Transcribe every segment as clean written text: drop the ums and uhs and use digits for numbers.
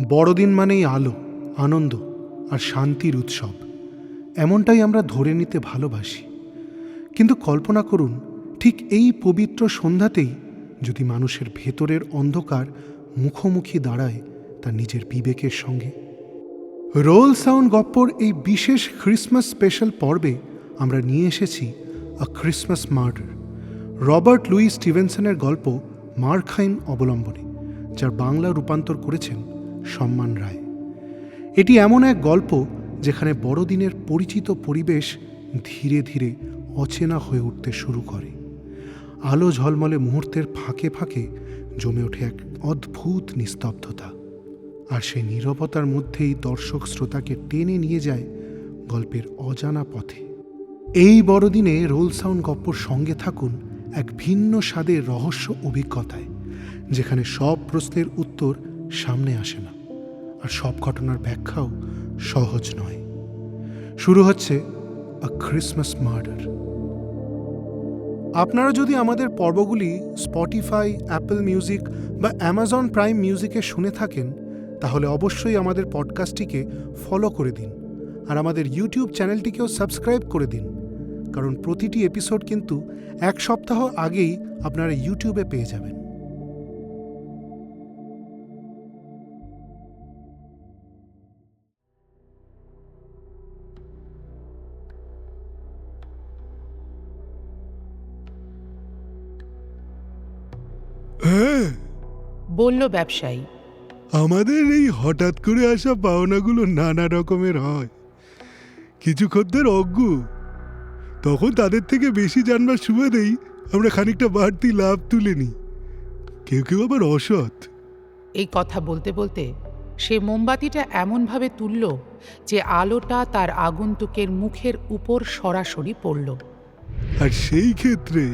বড়দিন মানেই আলো, আনন্দ আর শান্তির উৎসব, এমনটাই আমরা ধরে নিতে ভালোবাসি। কিন্তু কল্পনা করুন, ঠিক এই পবিত্র সন্ধ্যাতেই যদি মানুষের ভেতরের অন্ধকার মুখোমুখি দাঁড়ায় তার নিজের বিবেকের সঙ্গে। রোল সাউন্ড গপ্পর এই বিশেষ ক্রিসমাস স্পেশাল পর্বে আমরা নিয়ে এসেছি আ ক্রিসমাস মার্ডার, রবার্ট লুই স্টিভেনসনের গল্প মার্কহাইম অবলম্বনে, যার বাংলা রূপান্তর করেছেন সম্মান রায়। এটি এমন এক গল্প যেখানে বড়দিনের পরিচিত পরিবেশ ধীরে ধীরে অচেনা হয়ে উঠতে শুরু করে। আলো ঝলমলে মুহূর্তের ফাঁকে ফাঁকে জমে ওঠে এক অদ্ভুত নিস্তব্ধতা, আর সেই নীরবতার মধ্যেই দর্শক শ্রোতাকে টেনে নিয়ে যায় গল্পের অজানা পথে। এই বড়দিনে রোল সাউন্ড গপ্পর সঙ্গে থাকুন এক ভিন্ন স্বাদের রহস্য অভিজ্ঞতায়, যেখানে সব প্রশ্নের উত্তর সামনে আসে না, আর সব ঘটনার ব্যাখ্যাও সহজ নয়। শুরু হচ্ছে আ ক্রিসমাস মার্ডার। আপনারা যদি আমাদের পর্বগুলি স্পটিফাই, অ্যাপল মিউজিক বা অ্যামাজন প্রাইম মিউজিকে শুনে থাকেন, তাহলে অবশ্যই আমাদের পডকাস্টটিকে ফলো করে দিন, আর আমাদের ইউটিউব চ্যানেলটিকেও সাবস্ক্রাইব করে দিন, কারণ প্রতিটি এপিসোড কিন্তু এক সপ্তাহ আগেই আপনারা ইউটিউবে পেয়ে যাবেন। হ্যাঁ, বলল ব্যবসায়ী। আমাদের এই হঠাৎ করে আসা পাওনাগুলো নানা রকমের হয়। কিছু খদ্দের অজ্ঞ, তখন তাদের থেকে বেশি জানবার সুবাদেই আমরা খানিকটা বাড়তি লাভ তুলে নিই। কেউ কেউ আবার অসৎ। এই কথা বলতে বলতে সে মোমবাতিটা এমনভাবে তুলল যে আলোটা তার আগন্তুকের মুখের উপর সরাসরি পড়ল। আর সেই ক্ষেত্রে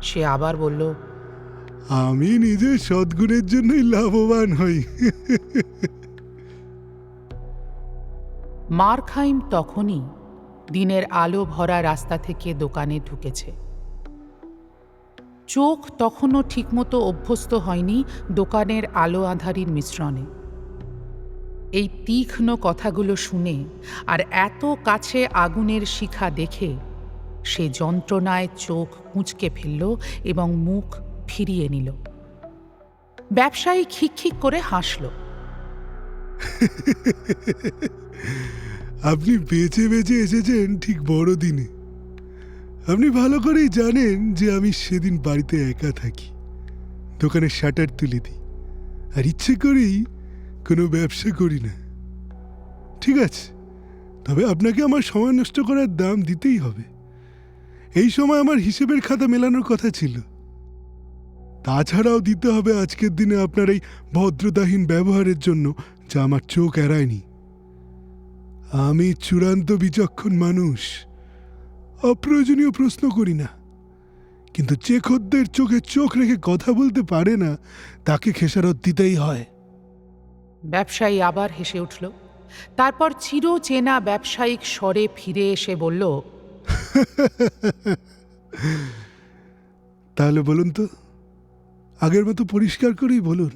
সে আবার বলল, আমি নিজের সদ্গুণের জন্যই লাভবান হই। মার্কহাইম তখনই দিনের আলো ভরা রাস্তা থেকে দোকানে ঢুকেছে। চোখ তখনও ঠিকমতো অভ্যস্ত হয়নি দোকানের আলো আঁধারির মিশ্রণে। এই তীক্ষ্ণ কথাগুলো শুনে আর এত কাছে আগুনের শিখা দেখে সে যন্ত্রণায় চোখ কুঁচকে ফেলল এবং মুখ ফিরিয়ে নিল। ব্যবসায়ী খিকখিক করে হাসল। আপনি বেঁচে বেঁচে এসেছেন ঠিক বড়দিনে। আপনি ভালো করেই জানেন যে আমি সেদিন বাড়িতে একা থাকি, দোকানের শাটার তুলে দিই, আর ইচ্ছে করেই কোনো ব্যবসা করি না। ঠিক আছে, তবে আপনাকে আমার সময় নষ্ট করার দাম দিতেই হবে। এই সময় আমার হিসেবের খাতা মেলানোর কথা ছিল। তাছাড়াও দিতে হবে আজকের দিনে আপনার এই ভদ্রতাহীন ব্যবহারের জন্য, যা আমার চোখ এড়ায়নি। আমি চূড়ান্ত বিচক্ষণ মানুষ, অপ্রয়োজনীয় প্রশ্ন করি না, কিন্তু যে খদ্দের চোখে চোখ রেখে কথা বলতে পারে না তাকে খেসারত দিতেই হয়। ব্যবসায়ী আবার হেসে উঠল। তারপর চিরচেনা ব্যবসায়িক স্বরে ফিরে এসে বলল, তাহলে বলুন তো, আগের মতো পরিষ্কার করেই বলুন,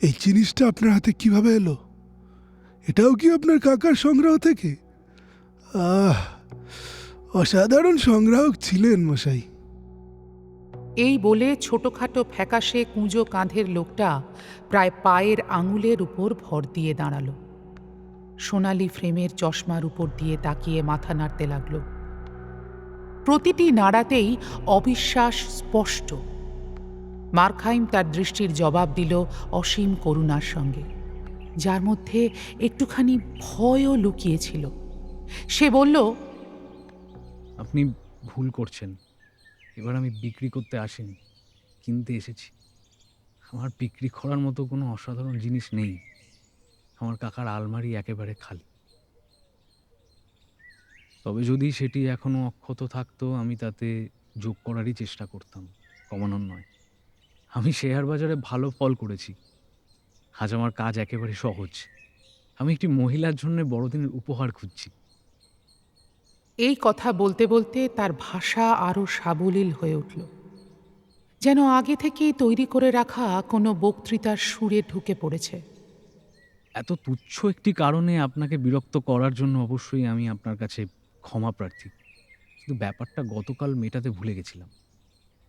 এই জিনিসটা আপনার হাতে কিভাবে এলো? এটাও কি আপনার কাকার সংগ্রহ থেকে? অসাধারণ সংগ্রাহক ছিলেন মশাই। এই বলে ছোটখাটো ফ্যাকাশে কুঁজো কাঁধের লোকটা প্রায় পায়ের আঙুলের উপর ভর দিয়ে দাঁড়াল। সোনালি ফ্রেমের চশমার উপর দিয়ে তাকিয়ে মাথা নাড়তে লাগল। প্রতিটি নাড়াতেই অবিশ্বাস স্পষ্ট। মার্কহাইম তার দৃষ্টির জবাব দিল অসীম করুণার সঙ্গে, যার মধ্যে একটুখানি ভয়ও লুকিয়েছিল। সে বলল, আপনি ভুল করছেন। এবার আমি বিক্রি করতে আসিনি, কিনতে এসেছি। আমার বিক্রি করার মতো কোনো অসাধারণ জিনিস নেই। আমার কাকার আলমারি একেবারে খালি। তবে যদি সেটি এখনো অক্ষত থাকতো, আমি তাতে যোগ করারই চেষ্টা করতাম, কমানোর নয়। আমি শেয়ার বাজারে ভালো ফল করেছি। আজ আমার কাজ একেবারে সহজ। আমি একটি মহিলার জন্য বড়দিনের উপহার খুঁজছি। এই কথা বলতে বলতে তার ভাষা আরও সাবলীল হয়ে উঠল, যেন আগে থেকেই তৈরি করে রাখা কোনো বক্তৃতার সুরে ঢুকে পড়েছে। এত তুচ্ছ একটি কারণে আপনাকে বিরক্ত করার জন্য অবশ্যই আমি আপনার কাছে ক্ষমা প্রার্থী। কিন্তু ব্যাপারটা গতকাল মেটাতে ভুলে গেছিলাম।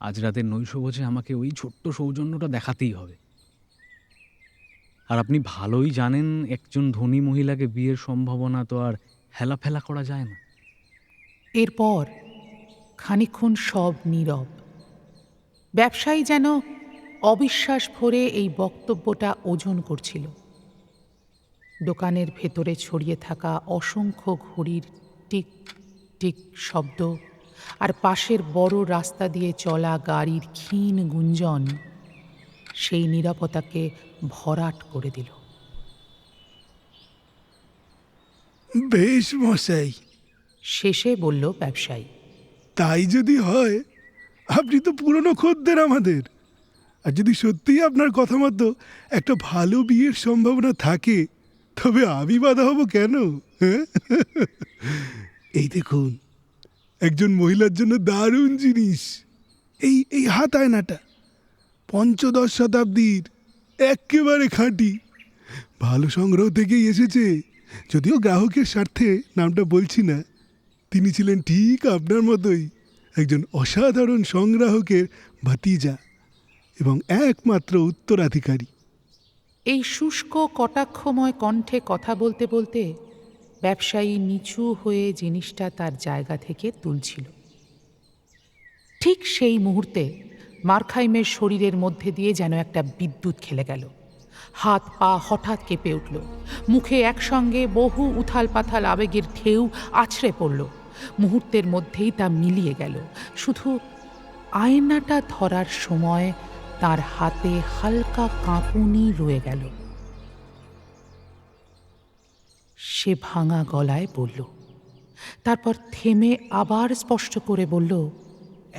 আজ রাতের নৈশভোজে আমাকে ওই ছোট্ট সৌজন্যটা দেখাতেই হবে। আর আপনি ভালোই জানেন একজন ধনী মহিলাকে বিয়ের সম্ভাবনা তো আর হেলাফেলা করা যায় না। এরপর খানিকক্ষণ সব নীরব। ব্যবসায়ী যেন অবিশ্বাস ভরে এই বক্তব্যটা ওজন করছিল। দোকানের ভেতরে ছড়িয়ে থাকা অসংখ্য ঘড়ির টিক টিক শব্দ আর পাশের বড় রাস্তা দিয়ে চলা গাড়ির ক্ষীণ গুঞ্জন সেই নীরবতাকে ভরাট করে দিল। বেশ মশাই, শেষে বলল ব্যবসায়ী। তাই যদি হয়, আপনি তো পুরনো খদ্দের আমাদের। আর যদি সত্যিই আপনার কথা মতো একটা ভালো বিয়ের সম্ভাবনা থাকে, তবে আমি বাধা হব কেন? হ্যাঁ? এই দেখুন, একজন মহিলার জন্য দারুণ জিনিস। এই এই হাত আয়নাটা পঞ্চদশ শতাব্দীর, একেবারে খাঁটি, ভালো সংগ্রহ থেকেই এসেছে। যদিও গ্রাহকের স্বার্থে নামটা বলছি না। তিনি ছিলেন ঠিক আপনার মতোই একজন অসাধারণ সংগ্রাহকের ভাতিজা এবং একমাত্র উত্তরাধিকারী। এই শুষ্ক কটাক্ষময় কণ্ঠে কথা বলতে বলতে ব্যবসায়ী নিচু হয়ে জিনিসটা তার জায়গা থেকে তুলছিল। ঠিক সেই মুহূর্তে মার্খাইমের শরীরের মধ্যে দিয়ে যেন একটা বিদ্যুৎ খেলে গেল। হাত পা হঠাৎ কেঁপে উঠল, মুখে একসঙ্গে বহু উথাল পাথাল আবেগের ঢেউ আছড়ে পড়ল। মুহূর্তের মধ্যেই তা মিলিয়ে গেল। শুধু আয়নাটা ধরার সময় তার হাতে হালকা কাঁপুনি রয়ে গেল। সে ভাঙা গলায় বলল, তারপর থেমে আবার স্পষ্ট করে বলল,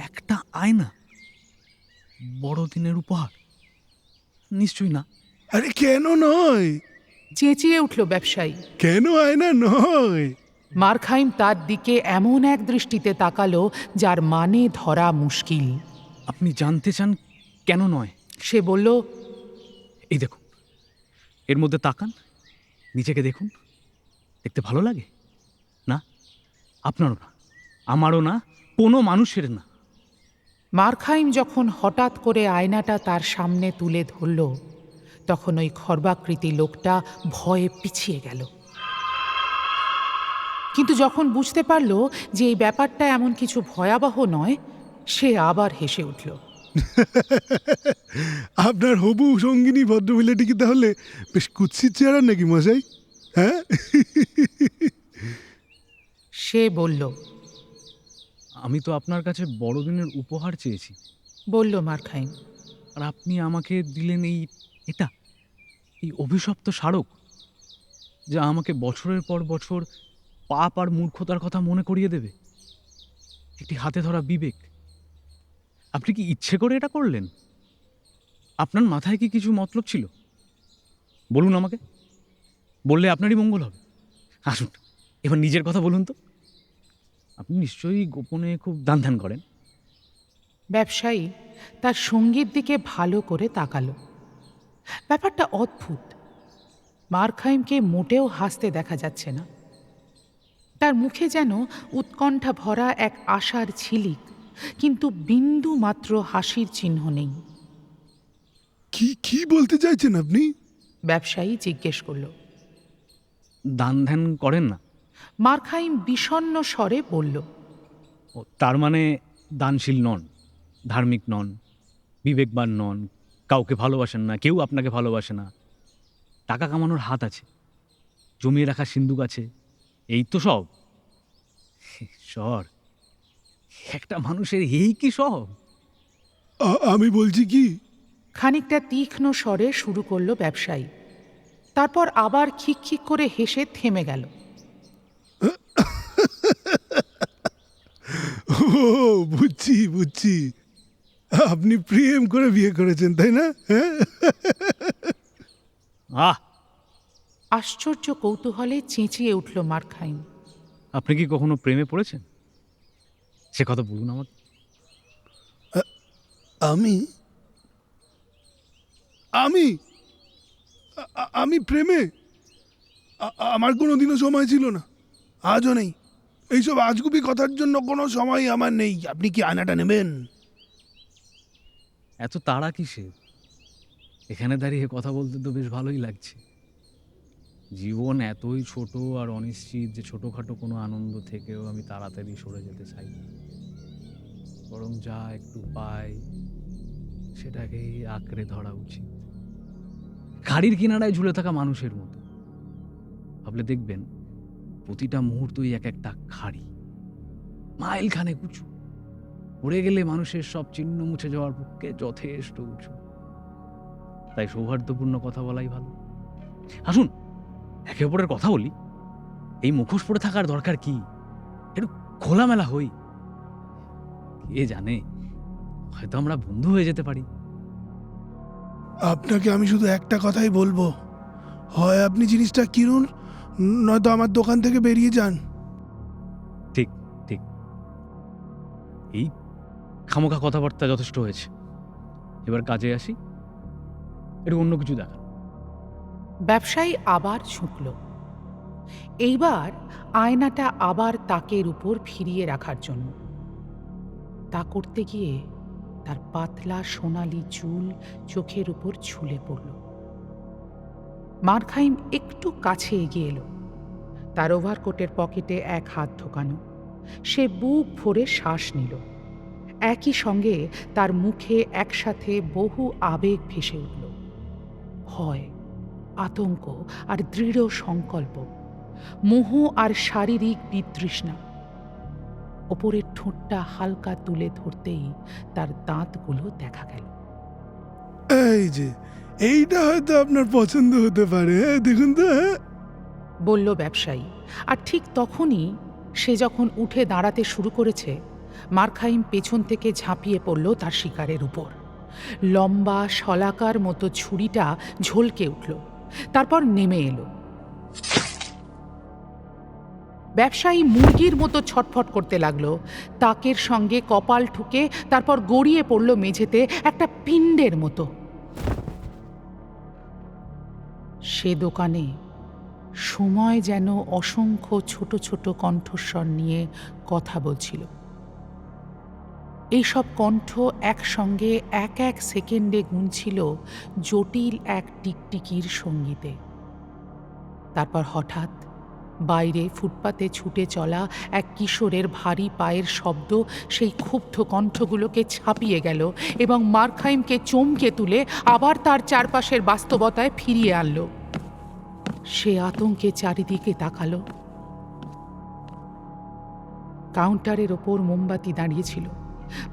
একটা আয়না? বড়দিনের উপহার? নিশ্চয়ই না। আরে কেন নয়? চেঁচিয়ে উঠল ব্যবসায়ী। কেন আয়না নয়? মার্খাইম তার দিকে এমন এক দৃষ্টিতে তাকালো যার মানে ধরা মুশকিল। আপনি জানতে চান কেন নয়? সে বলল, এই দেখুন, এর মধ্যে তাকান, নিজেকে দেখুন। দেখতে ভালো লাগে না? আপনারও না, আমারও না, কোনো মানুষের না। মার্খাইম যখন হঠাৎ করে আয়নাটা তার সামনে তুলে ধরল, তখন ওই খর্বাকৃতি লোকটা ভয়ে পিছিয়ে গেল। কিন্তু যখন বুঝতে পারল যে এই ব্যাপারটা এমন কিছু ভয়াবহ নয়, সে আবার হেসে উঠল। আপনার হবু সঙ্গিনী ভদ্রমহিলাটি কি তাহলে বেশ কুৎসিত চেহারা নাকি মশাই? হ্যাঁ? সে বলল, আমি তো আপনার কাছে বড়দিনের উপহার চেয়েছি, বলল মার্খাইম। আর আপনি আমাকে দিলেন এটা এই অভিশপ্ত স্মারক, যা আমাকে বছরের পর বছর পাপ আর মূর্খতার কথা মনে করিয়ে দেবে। একটি হাতে ধরা বিবেক। আপনি কি ইচ্ছে করে এটা করলেন? আপনার মাথায় কি কিছু মতলব ছিল? বলুন আমাকে, বললে আপনারই মঙ্গল হবে। আসুন, এবার নিজের কথা বলুন তো। আপনি নিশ্চয়ই গোপনে খুব দান ধ্যান করেন। ব্যবসায়ী তার সঙ্গীর দিকে ভালো করে তাকালো। ব্যাপারটা অদ্ভুত। মার্খাইমকে মোটেও হাসতে দেখা যাচ্ছে না। তার মুখে যেন উৎকণ্ঠা ভরা এক আশার ঝিলিক, কিন্তু বিন্দু মাত্র হাসির চিহ্ন নেই। কি কি বলতে চাইছেন আপনি? ব্যবসায়ী জিজ্ঞেস করল। দান ধ্যান করেন না? মার্খাইম বিষণ্ণ স্বরে বলল, ও, তার মানে দানশীল নন, ধার্মিক নন, বিবেকবান নন, কাউকে ভালোবাসেন না, কেউ আপনাকে ভালোবাসে না। টাকা কামানোর হাত আছে, জমিয়ে রাখা সিন্দুক আছে, এই তো সব। ঈশ্বর, একটা মানুষের এই কি সব? আমি বলছি কি, খানিকটা তীক্ষ্ণ স্বরে শুরু করল ব্যবসায়ী। তারপর আবার খিকখিক করে হেসে থেমে গেল। ও বুঝছি বুঝছি, আপনি প্রেম করে বিয়ে করেছেন তাই না? হ্যাঁ? আহ, আশ্চর্য কৌতূহলে চেঁচিয়ে উঠল মার্খাইম। আপনি কি কখনো প্রেমে পড়েছেন? সে কথা বলুন আমাকে। আমি আমি আমি প্রেমে? আমার কোনোদিনও সময় ছিল না, আজও নেই। এইসব আজগুবি কথার জন্য কোনো সময় আমার নেই। আপনি কি আয়নাটা নেবেন? এত তাড়া কিসের? এখানে দাঁড়িয়ে কথা বলতে তো বেশ ভালোই লাগছে। জীবন এতই ছোট আর অনিশ্চিত যে ছোটখাটো কোনো আনন্দ থেকেও আমি তাড়াতাড়ি সরে যেতে চাই না। বরং যা একটু পাই সেটাকেই আঁকড়ে ধরা উচিত, গাড়ির কিনারায় ঝুলে থাকা মানুষের মতো। ভাবলে দেখবেন প্রতিটা মুহূর্তই এক একটা খাড়ি, মাইল খানেক উঁচু। পড়ে গেলে মানুষের সব চিহ্ন মুছে যাওয়ার পক্ষে যথেষ্ট উঁচু। তাই সৌহার্দ্যপূর্ণ কথা বলাই ভালো। আসুন একে অপরের কথা বলি। এই মুখোশ পরে থাকার দরকার কি? একটু খোলামেলা হই। কে জানে, হয়তো আমরা বন্ধু হয়ে যেতে পারি। আপনাকে আমি শুধু একটা কথাই বলবো, হয় আপনি জিনিসটা কিনুন, নয়তো আমার দোকান থেকে বেরিয়ে যান। ঠিক ঠিক, এই খামোখা কথাবার্তা যথেষ্ট হয়েছে। এবার কাজে আসি। একটু অন্য কিছু দেখান। ব্যবসায়ী আবার ঝুঁকল, এইবার আয়নাটা আবার তাকের উপর ফিরিয়ে রাখার জন্য। তা করতে গিয়ে তার পাতলা সোনালি চুল চোখের উপর ঝুলে পড়ল। মারখাইম একটু কাছে এগিয়ে এলো, তার ওভারকোটের পকেটে এক হাত ঢোকানো। সে বুক ভরে শ্বাস নিল। একই সঙ্গে তার মুখে একসাথে বহু আবেগ ভেসে উঠল, ভয়, আতঙ্ক আর দৃঢ় সংকল্প, মোহ আর শারীরিক বিতৃষ্ণা। ওপরের ঠোঁটটা হালকা তুলে ধরতেই তার দাঁতগুলো দেখা গেল। এই যে, এইটা হয়তো আপনার পছন্দ হতে পারে, দেখুন তো। বলল ব্যবসায়ী। আর ঠিক তখনই সে যখন উঠে দাঁড়াতে শুরু করেছে, মারখাইম পেছন থেকে ঝাঁপিয়ে পড়ল তার শিকারের উপর। লম্বা শলাকার মতো ছুরিটা ঝলকে উঠল, তারপর নেমে এলো। ব্যবসায়ী মুরগির মতো ছটফট করতে লাগলো, তাকের সঙ্গে কপাল ঠুকে তারপর গড়িয়ে পড়ল মেঝেতে একটা পিণ্ডের মতো। সে দোকানে সময় যেন অসংখ্য ছোট ছোট কণ্ঠস্বর নিয়ে কথা বলছিল। এইসব কণ্ঠ একসঙ্গে এক এক সেকেন্ডে গুনছিল জটিল এক টিকটিকির সঙ্গীতে। তারপর হঠাৎ বাইরে ফুটপাতে ছুটে চলা এক কিশোরের ভারী পায়ের শব্দ সেই ক্ষুব্ধ কণ্ঠগুলোকে ছাপিয়ে গেল এবং মারখাইমকে চমকে তুলে আবার তার চারপাশের বাস্তবতায় ফিরিয়ে আনল। সে আতঙ্কে চারিদিকে তাকালো। কাউন্টারের ওপর মোমবাতি দাঁড়িয়েছিল,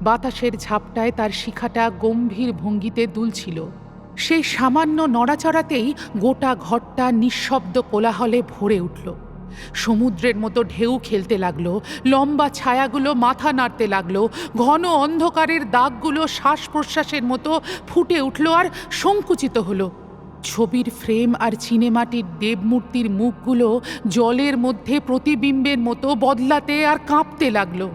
বাতাসের ঝাপটায় তার শিখাটা গম্ভীর ভঙ্গিতে দুলছিল। সেই সামান্য নড়াচড়াতেই গোটা ঘরটা নিঃশব্দ কোলাহলে ভরে উঠল। সমুদ্রের মতো ঢেউ খেলতে লাগলো, লম্বা ছায়াগুলো মাথা নাড়তে লাগলো, ঘন অন্ধকারের দাগগুলো শ্বাস প্রশ্বাসের মতো ফুটে উঠল আর সংকুচিত হলো। ছবির ফ্রেম আর চিনেমাটির দেবমূর্তির মুখগুলো জলের মধ্যে প্রতিবিম্বের মতো বদলাতে আর কাঁপতে লাগলো।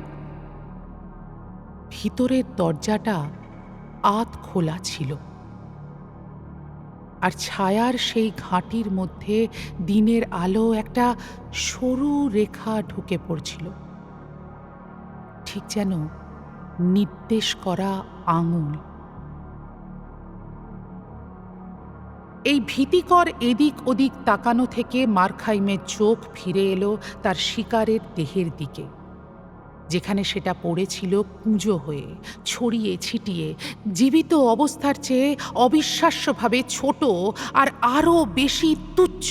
ভিতরের দরজাটা আধ খোলা ছিল, আর ছায়ার সেই ঘাঁটির মধ্যে দিনের আলো একটা সরু রেখা ঢুকে পড়ছিল, ঠিক যেন নির্দেশ করা আঙুল। এই ভীতিকর এদিক ওদিক তাকানো থেকে মারখাইমের চোখ ফিরে এলো তার শিকারের দেহের দিকে, যেখানে সেটা পড়েছিল কুঁজো হয়ে, ছড়িয়ে ছিটিয়ে, জীবিত অবস্থার চেয়ে অবিশ্বাস্যভাবে ছোট আর আরও বেশি তুচ্ছ।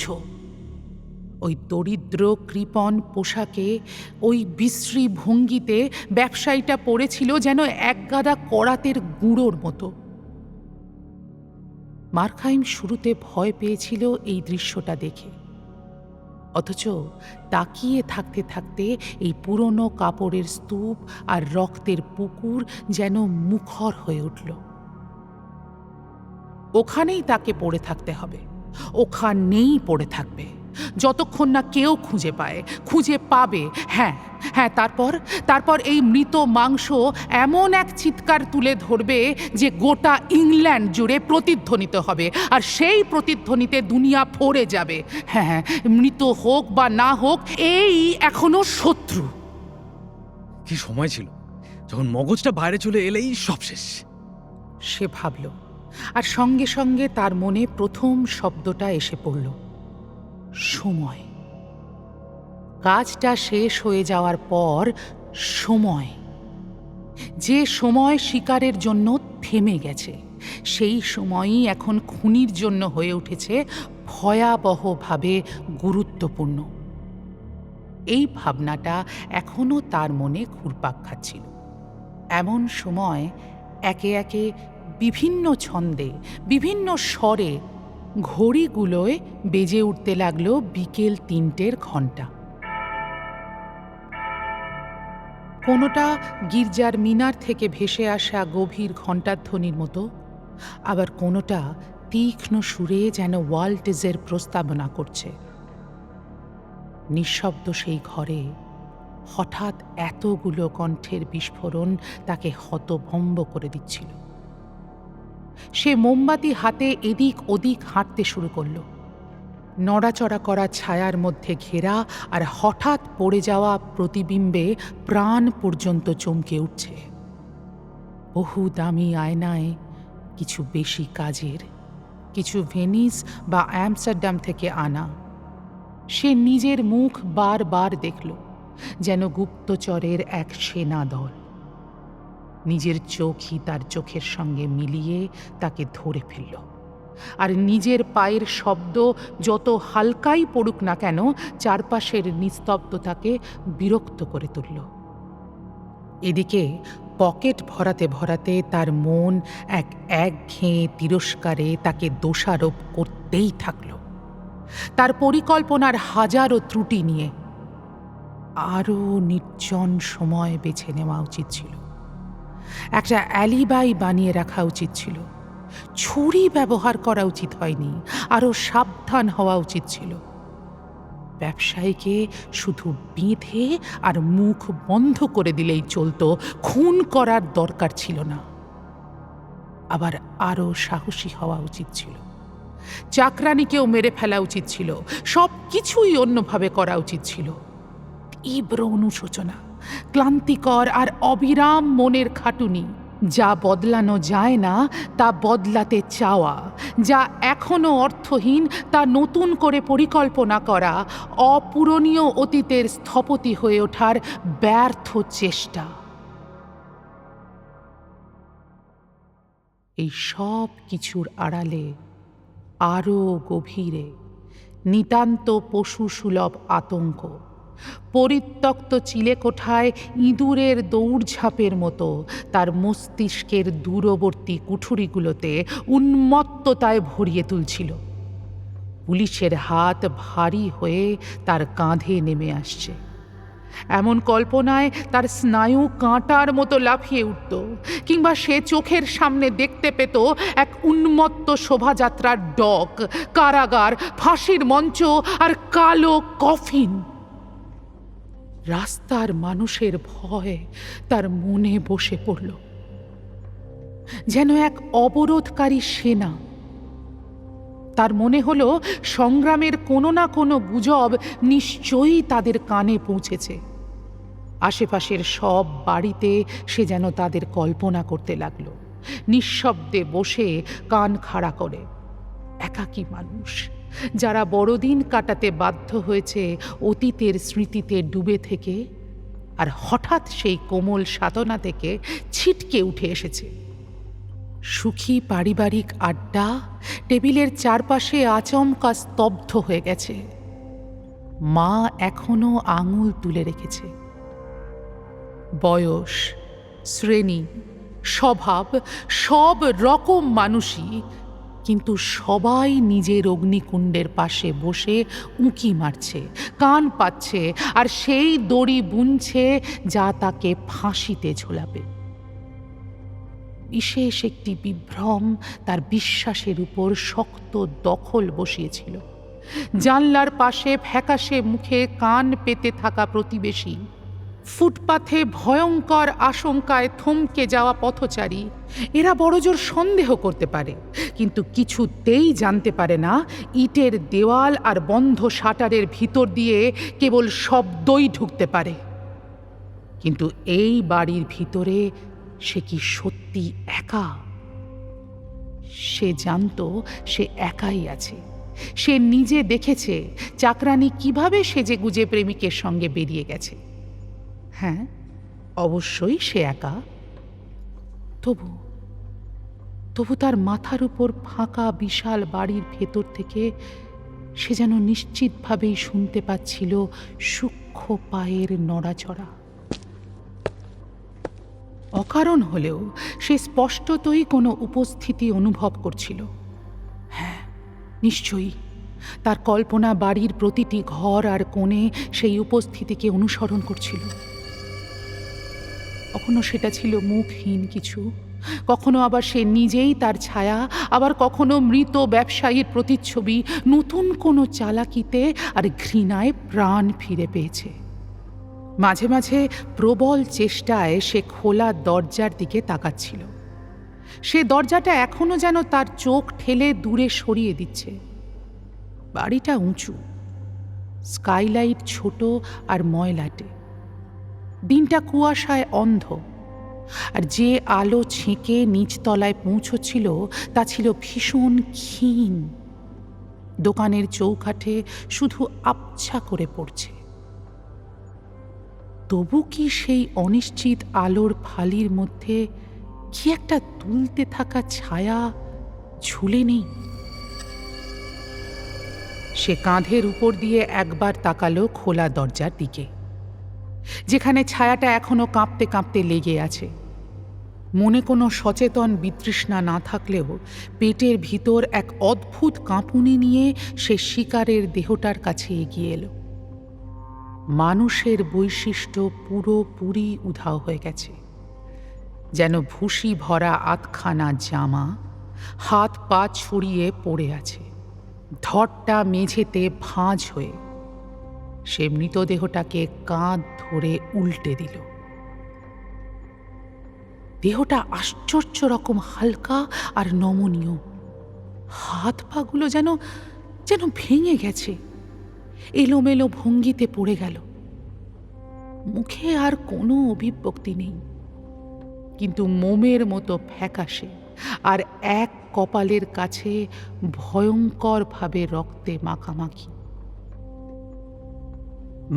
ওই দরিদ্র কৃপণ পোশাকে, ওই বিশ্রী ভঙ্গিতে ব্যবসায়ীটা পড়েছিল যেন একগাদা করাতের গুঁড়োর মতো। মারখাইম শুরুতে ভয় পেয়েছিল এই দৃশ্যটা দেখে, অথচ তাকিয়ে থাকতে থাকতে এই পুরনো কাপড়ের স্তূপ আর রক্তের পুকুর যেন মুখর হয়ে উঠল। ওখানেই তাকে পড়ে থাকতে হবে, ওখানেই পড়ে থাকবে, যতক্ষণ না কেউ খুঁজে পায়, খুঁজে পাবে। হ্যাঁ, হ্যাঁ, তারপর এই মৃত মাংস এমন এক চিৎকার তুলে ধরবে যে গোটা ইংল্যান্ড জুড়ে প্রতিধ্বনিত হবে, আর সেই প্রতিধ্বনিতে দুনিয়া ভরে যাবে। হ্যাঁ, মৃত হোক বা না হোক, এই এখনো শত্রু। কি সময় ছিল যখন মগজটা বাইরে চলে এলেই সব শেষ। সে ভাবল, আর সঙ্গে সঙ্গে তার মনে প্রথম শব্দটা এসে পড়ল, সময়। কাজটা শেষ হয়ে যাওয়ার পর সময়, যে সময় শিকারের জন্য থেমে গেছে, সেই সময়ই এখন খুনির জন্য হয়ে উঠেছে ভয়াবহভাবে গুরুত্বপূর্ণ। এই ভাবনাটা এখনো তার মনে ঘুরপাক খাচ্ছিল। এমন সময় একে একে বিভিন্ন ছন্দে, বিভিন্ন স্বরে ঘড়িগুলোয় বেজে উঠতে লাগলো বিকেল 3টের ঘণ্টা। কোনোটা গির্জার মিনার থেকে ভেসে আসা গভীর ঘণ্টাধ্বনির মতো, আবার কোনোটা তীক্ষ্ণ সুরে যেন ওয়াল্টেজের প্রস্তাবনা করছে। নিঃশব্দ সেই ঘরে হঠাৎ এতগুলো কণ্ঠের বিস্ফোরণ তাকে হতভম্ব করে দিচ্ছিল। সে মোমবাতি হাতে এদিক ওদিক হাঁটতে শুরু করল, নড়াচড়া করা ছায়ার মধ্যে ঘেরা আর হঠাৎ পড়ে যাওয়া প্রতিবিম্বে প্রাণ পর্যন্ত চমকে উঠছে। বহু দামি আয়নায় কিছু বেশি কাজের, কিছু ভেনিস বা আমস্টারডাম থেকে আনা। সে নিজের মুখ বারবার দেখল, যেন গুপ্তচরের এক সেনা দল। নিজের চোখই তার চোখের সঙ্গে মিলিয়ে তাকে ধরে ফেলল, আর নিজের পায়ের শব্দ যত হালকাই পড়ুক না কেন, চারপাশের নিস্তব্ধতাকে বিরক্ত করে তুলল। এদিকে পকেট ভরাতে ভরাতে তার মন এক একঘেয়ে তিরস্কারে তাকে দোষারোপ করতেই থাকল, তার পরিকল্পনার হাজারো ত্রুটি নিয়ে। আরও নির্জন সময় বেছে নেওয়া উচিত ছিল, একটা অ্যালিবাই বানিয়ে রাখা উচিত ছিল, ছুরি ব্যবহার করা উচিত হয়নি, আরও সাবধান হওয়া উচিত ছিল। ব্যবসায়ীকে শুধু বেঁধে আর মুখ বন্ধ করে দিলেই চলতো, খুন করার দরকার ছিল না। আবার আরও সাহসী হওয়া উচিত ছিল, চাকরানিকেও মেরে ফেলা উচিত ছিল, সব কিছুই অন্যভাবে করা উচিত ছিল। তীব্র অনুশোচনা, ক্লান্তিকর আর অবিরাম মনের খাটুনি, যা বদলানো যায় না তা বদলাতে চাওয়া, যা এখনো অর্থহীন তা নতুন করে পরিকল্পনা করা, অপূরণীয় অতীতের স্থপতি হয়ে ওঠার ব্যর্থ চেষ্টা। এই সব কিছুর আড়ালে আরও গভীরে নিতান্ত পশুসুলভ আতঙ্ক, পরিত্যক্ত চিলেকোঠায় ইঁদুরের দৌড়ঝাঁপের মতো তার মস্তিষ্কের দূরবর্তী কুঠুরিগুলোতে উন্মত্ততায় ভরিয়ে তুলছিল। পুলিশের হাত ভারী হয়ে তার কাঁধে নেমে আসছে, এমন কল্পনায় তার স্নায়ু কাঁটার মতো লাফিয়ে উঠত, কিংবা সে চোখের সামনে দেখতে পেত এক উন্মত্ত শোভাযাত্রার ডক, কারাগার, ফাঁসির মঞ্চ আর কালো কফিন। রাস্তার মানুষের ভয় তার মনে বসে পড়ল, যেন এক অবরোধকারী সেনা। তার মনে হলো সংগ্রামের কোনো না কোনো গুজব নিশ্চয়ই তাদের কানে পৌঁছেছে। আশেপাশের সব বাড়িতে সে যেন তাদের কল্পনা করতে লাগলো, নিঃশব্দে বসে কান খাড়া করে। একাকী মানুষ, যারা বড়দিন কাটাতে বাধ্য হয়েছে অতীতের স্মৃতিতে ডুবে থেকে, আর হঠাৎ সেই কোমল সাধনা থেকে ছিটকে উঠে এসেছে। সুখী পারিবারিক আড্ডা টেবিলের চারপাশে আচমকা স্তব্ধ হয়ে গেছে। মা এখনো আঙুল তুলে রেখেছে। বয়স, শ্রেণী, স্বভাব, সব রকম মানুষই, কিন্তু সবাই নিজের অগ্নিকুণ্ডের পাশে বসে উঁকি মারছে, কান পাচ্ছে, আর সেই দড়ি বুনছে যা তাকে ফাঁসিতে ঝোলাবে। বিশেষ একটি বিভ্রম তার বিশ্বাসের উপর শক্ত দখল বসিয়েছিল। জানলার পাশে ফ্যাকাশে মুখে কান পেতে থাকা প্রতিবেশী, ফুটপাথে ভয়ঙ্কর আশঙ্কায় থমকে যাওয়া পথচারী এরা বড়জোর সন্দেহ করতে পারে, কিন্তু কিছুতেই জানতে পারে না ইটের দেওয়াল আর বন্ধ শাটারের ভিতর দিয়ে কেবল শব্দই ঢুকতে পারে। কিন্তু এই বাড়ির ভিতরে সে কি সত্যি একা? সে জানত সে একাই আছে। সে নিজে দেখেছে চাকরানী কিভাবে সেজেগুজে প্রেমিকের সঙ্গে বেরিয়ে গেছে। হ্যাঁ, অবশ্যই সে একা। তবু তার মাথার উপর ফাঁকা বিশাল বাড়ির ভেতর থেকে সে যেন নিশ্চিতভাবেই শুনতে পাচ্ছিল সূক্ষ্ম পায়ের নড়াচড়া। অকারণ হলেও সে স্পষ্টতই কোনো উপস্থিতি অনুভব করছিল। হ্যাঁ, নিশ্চয়ই তার কল্পনা বাড়ির প্রতিটি ঘর আর কোণে সেই উপস্থিতিকে অনুসরণ করছিল। কখনো সেটা ছিল মুখহীন কিছু, কখনো আবার সে নিজেই তার ছায়া, আবার কখনো মৃত ব্যবসায়ীর প্রতিচ্ছবি নতুন কোনো চালাকিতে আর ঘৃণায় প্রাণ ফিরে পেয়েছে। মাঝে মাঝে প্রবল চেষ্টায় সে খোলা দরজার দিকে তাকাচ্ছিল। সে দরজাটা এখনো যেন তার চোখ ঠেলে দূরে সরিয়ে দিচ্ছে। বাড়িটা উঁচু, স্কাইলাইট ছোট আর ময়লাটে। দিনটা কুয়াশায় অন্ধ, আর যে আলো ছেঁকে নিচতলায় পৌঁছচ্ছিল তা ছিল ভীষণ ক্ষীণ। দোকানের চৌকাঠে শুধু আবছা করে পড়ছে। তবু কি সেই অনিশ্চিত আলোর ফালির মধ্যে কি একটা দুলতে থাকা ছায়া ঝুলে নেই? সে কাঁধের উপর দিয়ে একবার তাকালো খোলা দরজার দিকে, যেখানে ছায়াটা এখনো কাঁপতে কাঁপতে লেগে আছে। মনে কোনো সচেতন বিতৃষ্ণা না থাকলেও পেটের ভিতর এক অদ্ভুত কাঁপুনি নিয়ে সে শিকারের দেহটার কাছে এগিয়ে এলো। মানুষের বৈশিষ্ট্য পুরোপুরি উধাও হয়ে গেছে। যেন ভুসি ভরা আধখানা জামা হাত পা ছড়িয়ে পড়ে আছে, ধরটা মেঝেতে ভাঁজ হয়ে। সে মৃতদেহটাকে কাঁধ ধরে উল্টে দিল। দেহটা আশ্চর্য রকম হালকা আর নমনীয়। হাত পাগুলো যেন ভেঙে গেছে, এলোমেলো ভঙ্গিতে পড়ে গেল। মুখে আর কোনো অভিব্যক্তি নেই, কিন্তু মোমের মতো ফ্যাকাশে, আর এক কপালের কাছে ভয়ঙ্করভাবে রক্তে মাখামাখি।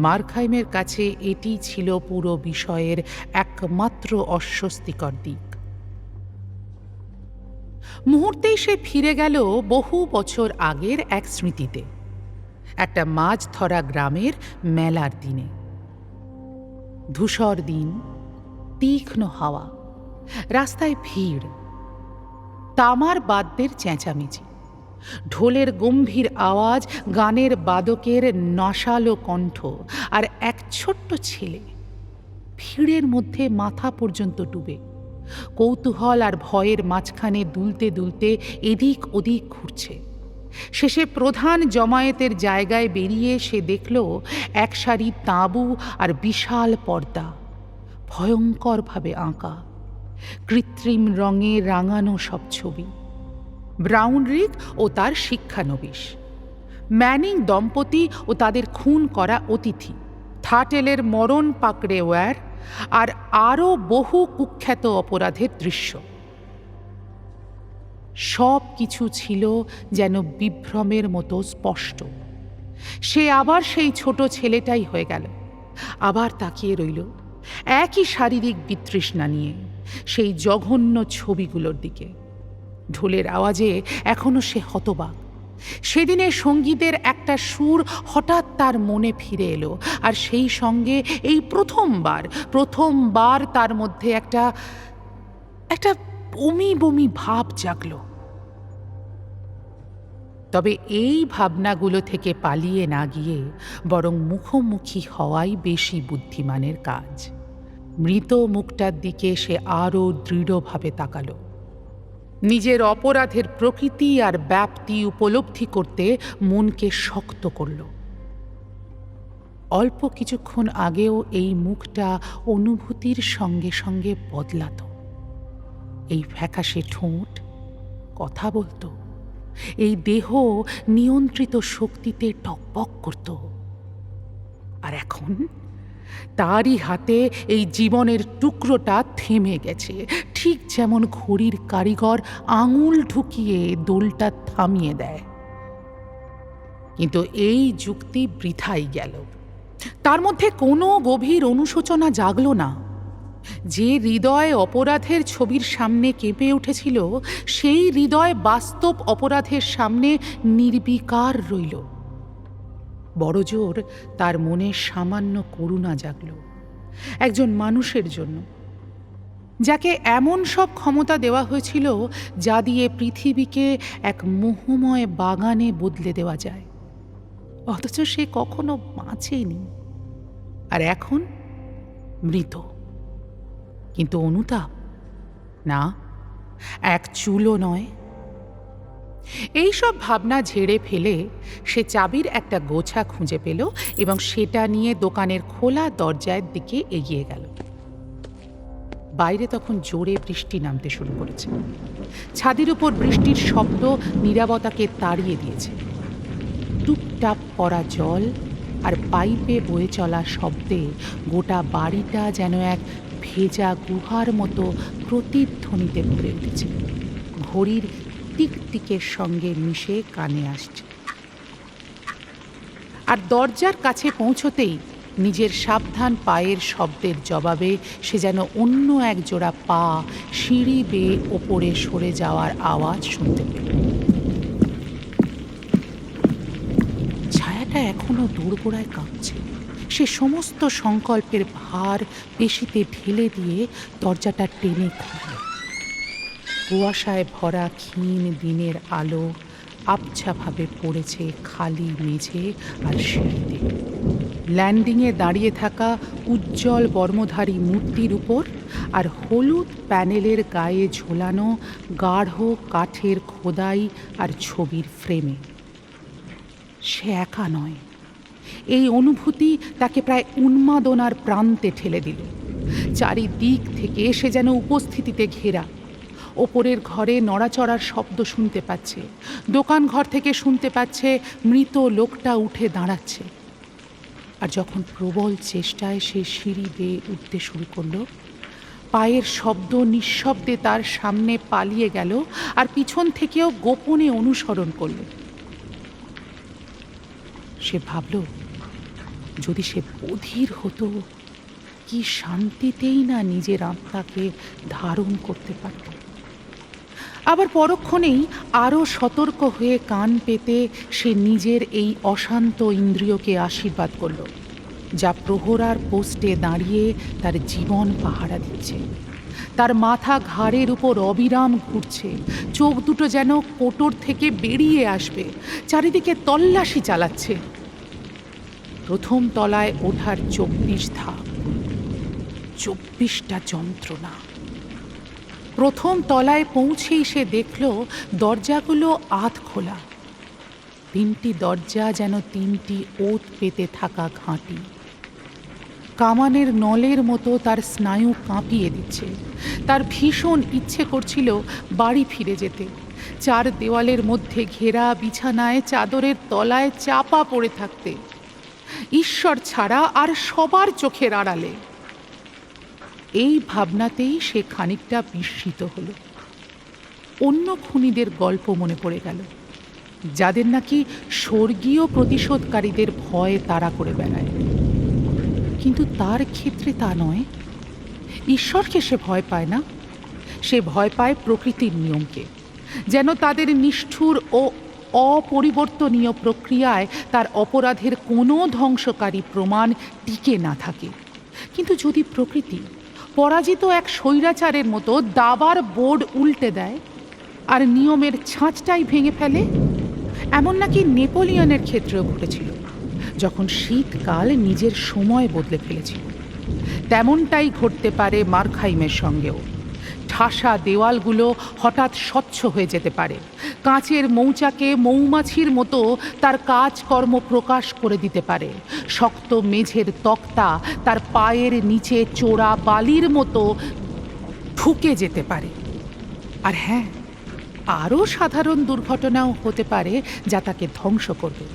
মার্খাইমের কাছে এটি ছিল পুরো বিষয়ের একমাত্র অস্বস্তিকর দিক। মুহূর্তেই সে ফিরে গেল বহু বছর আগের এক স্মৃতিতে, একটা মাছ ধরা গ্রামের মেলার দিনে। ধূসর দিন, তীক্ষ্ণ হাওয়া, রাস্তায় ভিড়, তামার বাদ্যের চেঁচামেচি, ঢোলের গম্ভীর আওয়াজ, গানের বাদকের নাসালো কণ্ঠ, আর এক ছোট্ট ছেলে ভিড়ের মধ্যে মাথা পর্যন্ত ডুবে, কৌতূহল আর ভয়ের মাঝখানে দুলতে দুলতে এদিক ওদিক ঘুরছে। শেষে প্রধান জমায়েতের জায়গায় বেরিয়ে সে দেখল এক সারি তাঁবু আর বিশাল পর্দা, ভয়ঙ্করভাবে আঁকা, কৃত্রিম রঙে রাঙানো সব ছবি। ব্রাউনরিক ও তার শিক্ষানবিশ, ম্যানিং দম্পতি ও তাদের খুন করা অতিথি, থাটেলের মরণ পাকড়ে ওয়্যার, আর আরও বহু কুখ্যাত অপরাধের দৃশ্য। সব কিছু ছিল যেন বিভ্রমের মতো স্পষ্ট। সে আবার সেই ছোট ছেলেটাই হয়ে গেল, আবার তাকিয়ে রইল একই শারীরিক বিতৃষ্ণা নিয়ে সেই জঘন্য ছবিগুলোর দিকে। ঢোলের আওয়াজে এখনো সে হতবাক। সেদিনের সঙ্গীতের একটা সুর হঠাৎ তার মনে ফিরে এলো, আর সেই সঙ্গে এই প্রথমবার তার মধ্যে একটা বমি বমি ভাব জাগল। তবে এই ভাবনাগুলো থেকে পালিয়ে না গিয়ে বরং মুখোমুখি হওয়াই বেশি বুদ্ধিমানের কাজ। মৃত মুখটার দিকে সে আরও দৃঢ়ভাবে তাকালো। নিজের অপরাধের প্রকৃতি আর ব্যাপ্তি উপলব্ধি করতে মনকে শক্ত করল। অল্প কিছুক্ষণ আগেও এই মুখটা অনুভূতির সঙ্গে সঙ্গে বদলাত। এই ফ্যাকাশে ঠোঁট কথা বলতো, এই দেহ নিয়ন্ত্রিত শক্তিতে টকবক করত। আর এখন তারই হাতে এই জীবনের টুকরোটা থেমে গেছে, ঠিক যেমন ঘড়ির কারিগর আঙুল ঢুকিয়ে দোলটা থামিয়ে দেয়। কিন্তু এই যুক্তি বৃথাই গেল। তার মধ্যে কোনো গভীর অনুশোচনা জাগল না। যে হৃদয় অপরাধের ছবির সামনে কেঁপে উঠেছিল, সেই হৃদয় বাস্তব অপরাধের সামনে নির্বিকার রইল। বড়জোর তার মনে সামান্য করুণা জাগল একজন মানুষের জন্য, যাকে এমন সব ক্ষমতা দেওয়া হয়েছিল যা দিয়ে পৃথিবীকে এক মোহময় বাগানে বদলে দেওয়া যায়, অথচ সে কখনো বাঁচেনি, আর এখন মৃত। কিন্তু অনুতাপ না, এক চুলও নয়। এইসব ভাবনা ঝেড়ে ফেলে সে চাবির একটা গোছা খুঁজে পেল এবং সেটা নিয়ে দোকানের খোলা দরজার দিকে এগিয়ে গেল। বাইরে তখন জোরে বৃষ্টি নামতে শুরু করেছে। ছাদের উপর বৃষ্টির শব্দ নীরবতাকে তাড়িয়ে দিয়েছে। টুপটাপ পড়া জল আর পাইপে বয়ে চলা শব্দে গোটা বাড়িটা যেন এক ভেজা গুহার মতো প্রতিধ্বনিতে ভরে উঠেছে, ঘড়ির টিকটিকের সঙ্গে মিশে কানে আসছে। আর দরজার কাছে পৌঁছতেই নিজের সাবধান পায়ের শব্দের জবাবে সে যেন অন্য এক জোড়া পা সিঁড়ি বেয়ে ওপরে সরে যাওয়ার আওয়াজ শুনতে পেল। ছায়াটা এখনো দোরগোড়ায় কাঁপছে। সে সমস্ত সংকল্পের ভার পেশিতে ঢেলে দিয়ে দরজাটা টেনে খুলল। কুয়াশায় ভরা ক্ষীণ দিনের আলো আবছাভাবে পড়েছে খালি মেঝে আর সিঁড়িতে। ল্যান্ডিংয়ে দাঁড়িয়ে থাকা উজ্জ্বল বর্মধারী মূর্তির উপর আর হলুদ প্যানেলের গায়ে ঝোলানো গাঢ় কাঠের খোদাই আর ছবির ফ্রেমে। সে একা নয়। এই অনুভূতি তাকে প্রায় উন্মাদনার প্রান্তে ঠেলে দিল। চারিদিক থেকে সে যেন উপস্থিতিতে ঘেরা। ওপরের ঘরে নড়াচড়ার শব্দ শুনতে পাচ্ছে, দোকান ঘর থেকে শুনতে পাচ্ছে মৃত লোকটা উঠে দাঁড়াচ্ছে। আর যখন প্রবল চেষ্টায় সে সিঁড়ি বেয়ে উঠতে শুরু করল, পায়ের শব্দ নিঃশব্দে তার সামনে পালিয়ে গেল আর পিছন থেকেও গোপনে অনুসরণ করল। সে ভাবল, যদি সে বধির হতো, কি শান্তিতেই না নিজের আত্মাকে ধারণ করতে পারত। আবার পরক্ষণেই আরও সতর্ক হয়ে কান পেতে সে নিজের এই অশান্ত ইন্দ্রিয়কে আশীর্বাদ করল, যা প্রহরার পোস্টে দাঁড়িয়ে তার জীবন পাহারা দিচ্ছে। তার মাথা ঘাড়ের উপর অবিরাম ঘুরছে, চোখ দুটো যেন কোটর থেকে বেরিয়ে আসবে, চারিদিকে তল্লাশি চালাচ্ছে। প্রথম তলায় ওঠার 24 ধাপ, 24টা যন্ত্রণা। প্রথম তলায় পৌঁছেই সে দেখল দরজাগুলো আধ খোলা। 3টি দরজা যেন 3টি ওত পেতে থাকা ঘাঁটি। কামানের নলের মতো তার স্নায়ু কাঁপিয়ে দিচ্ছে। তার ভীষণ ইচ্ছে করছিল বাড়ি ফিরে যেতে, চার দেওয়ালের মধ্যে ঘেরা বিছানায় চাদরের তলায় চাপা পড়ে থাকতে, ঈশ্বর ছাড়া আর সবার চোখের আড়ালে। এই ভাবনাতেই সে খানিকটা বিস্মিত হল। অন্য খুনিদের গল্প মনে পড়ে গেল, যাদের নাকি স্বর্গীয় প্রতিশোধকারীদের ভয়ে তাড়া করে বেড়ায়। কিন্তু তার ক্ষেত্রে তা নয়। ঈশ্বরকে সে ভয় পায় না, সে ভয় পায় প্রকৃতির নিয়মকে, যেন তাদের নিষ্ঠুর ও অপরিবর্তনীয় প্রক্রিয়ায় তার অপরাধের কোনো ধ্বংসকারী প্রমাণ টিকে না থাকে। কিন্তু যদি প্রকৃতি পরাজিত এক স্বৈরাচারের মতো দাবার বোর্ড উল্টে দেয় আর নিয়মের ছাঁচটাই ভেঙে ফেলে, এমন নাকি নেপোলিয়নের ক্ষেত্রেও ঘটেছিল, যখন শীতকাল নিজের সময় বদলে ফেলেছিল। তেমনটাই ঘটতে পারে মার্খাইমের সঙ্গেও। ঠাসা দেওয়ালগুলো হঠাৎ স্বচ্ছ হয়ে যেতে পারে, কাঁচের মৌচাকে মৌমাছির মতো তার কাজকর্ম প্রকাশ করে দিতে পারে, শক্ত মেঝের তক্তা তার পায়ের নিচে চোরা বালির মতো ঢুকে যেতে পারে। আর হ্যাঁ, আরও সাধারণ দুর্ঘটনাও হতে পারে যা তাকে ধ্বংস করবে।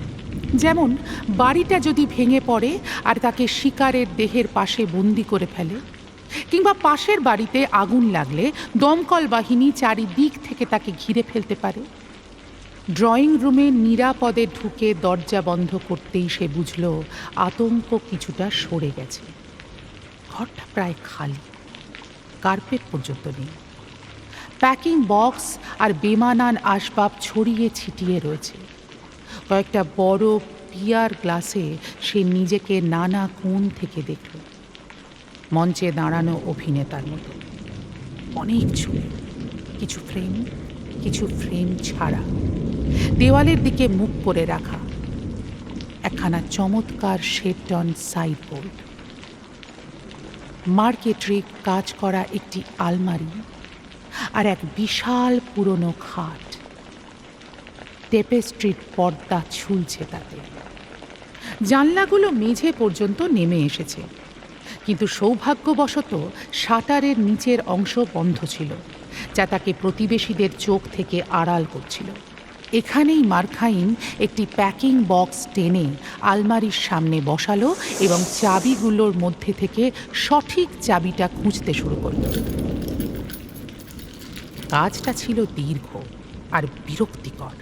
যেমন বাড়িটা যদি ভেঙে পড়ে আর তাকে শিকারের দেহের পাশে বন্দি করে ফেলে, কিংবা পাশের বাড়িতে আগুন লাগলে দমকল বাহিনী চারিদিক থেকে তাকে ঘিরে ফেলতে পারে। ড্রয়িং রুমে নিরাপদে ঢুকে দরজা বন্ধ করতেই সে বুঝল আতঙ্ক কিছুটা সরে গেছে। ঘরটা প্রায় খালি, কার্পেট পর্যন্ত নেই। প্যাকিং বক্স আর বেমানান আসবাব ছড়িয়ে ছিটিয়ে রয়েছে। কয়েকটা বড় পিয়ার গ্লাসে সে নিজেকে নানা কোণ থেকে দেখল, মঞ্চে দাঁড়ানো অভিনেতার মতো। অনেক ছবি, কিছু ফ্রেম, কিছু ফ্রেম ছাড়া, দেওয়ালের দিকে মুখ করে রাখা। চমৎকার শেপটন সাইডবোর্ড, মার্কেট্রিক কাজ করা একটি আলমারি আর এক বিশাল পুরনো খাট। টেপেস্ট্রির পর্দা ঝুলছে তাতে। জানলাগুলো মেঝে পর্যন্ত নেমে এসেছে, কিন্তু সৌভাগ্যবশত শাটারের নিচের অংশ বন্ধ ছিল, যা তাকে প্রতিবেশীদের চোখ থেকে আড়াল করছিল। এখানেই মার্খাইম একটি প্যাকিং বক্স টেনে আলমারির সামনে বসালো এবং চাবিগুলোর মধ্যে থেকে সঠিক চাবিটা খুঁজতে শুরু করল। কাজটা ছিল দীর্ঘ আর বিরক্তিকর।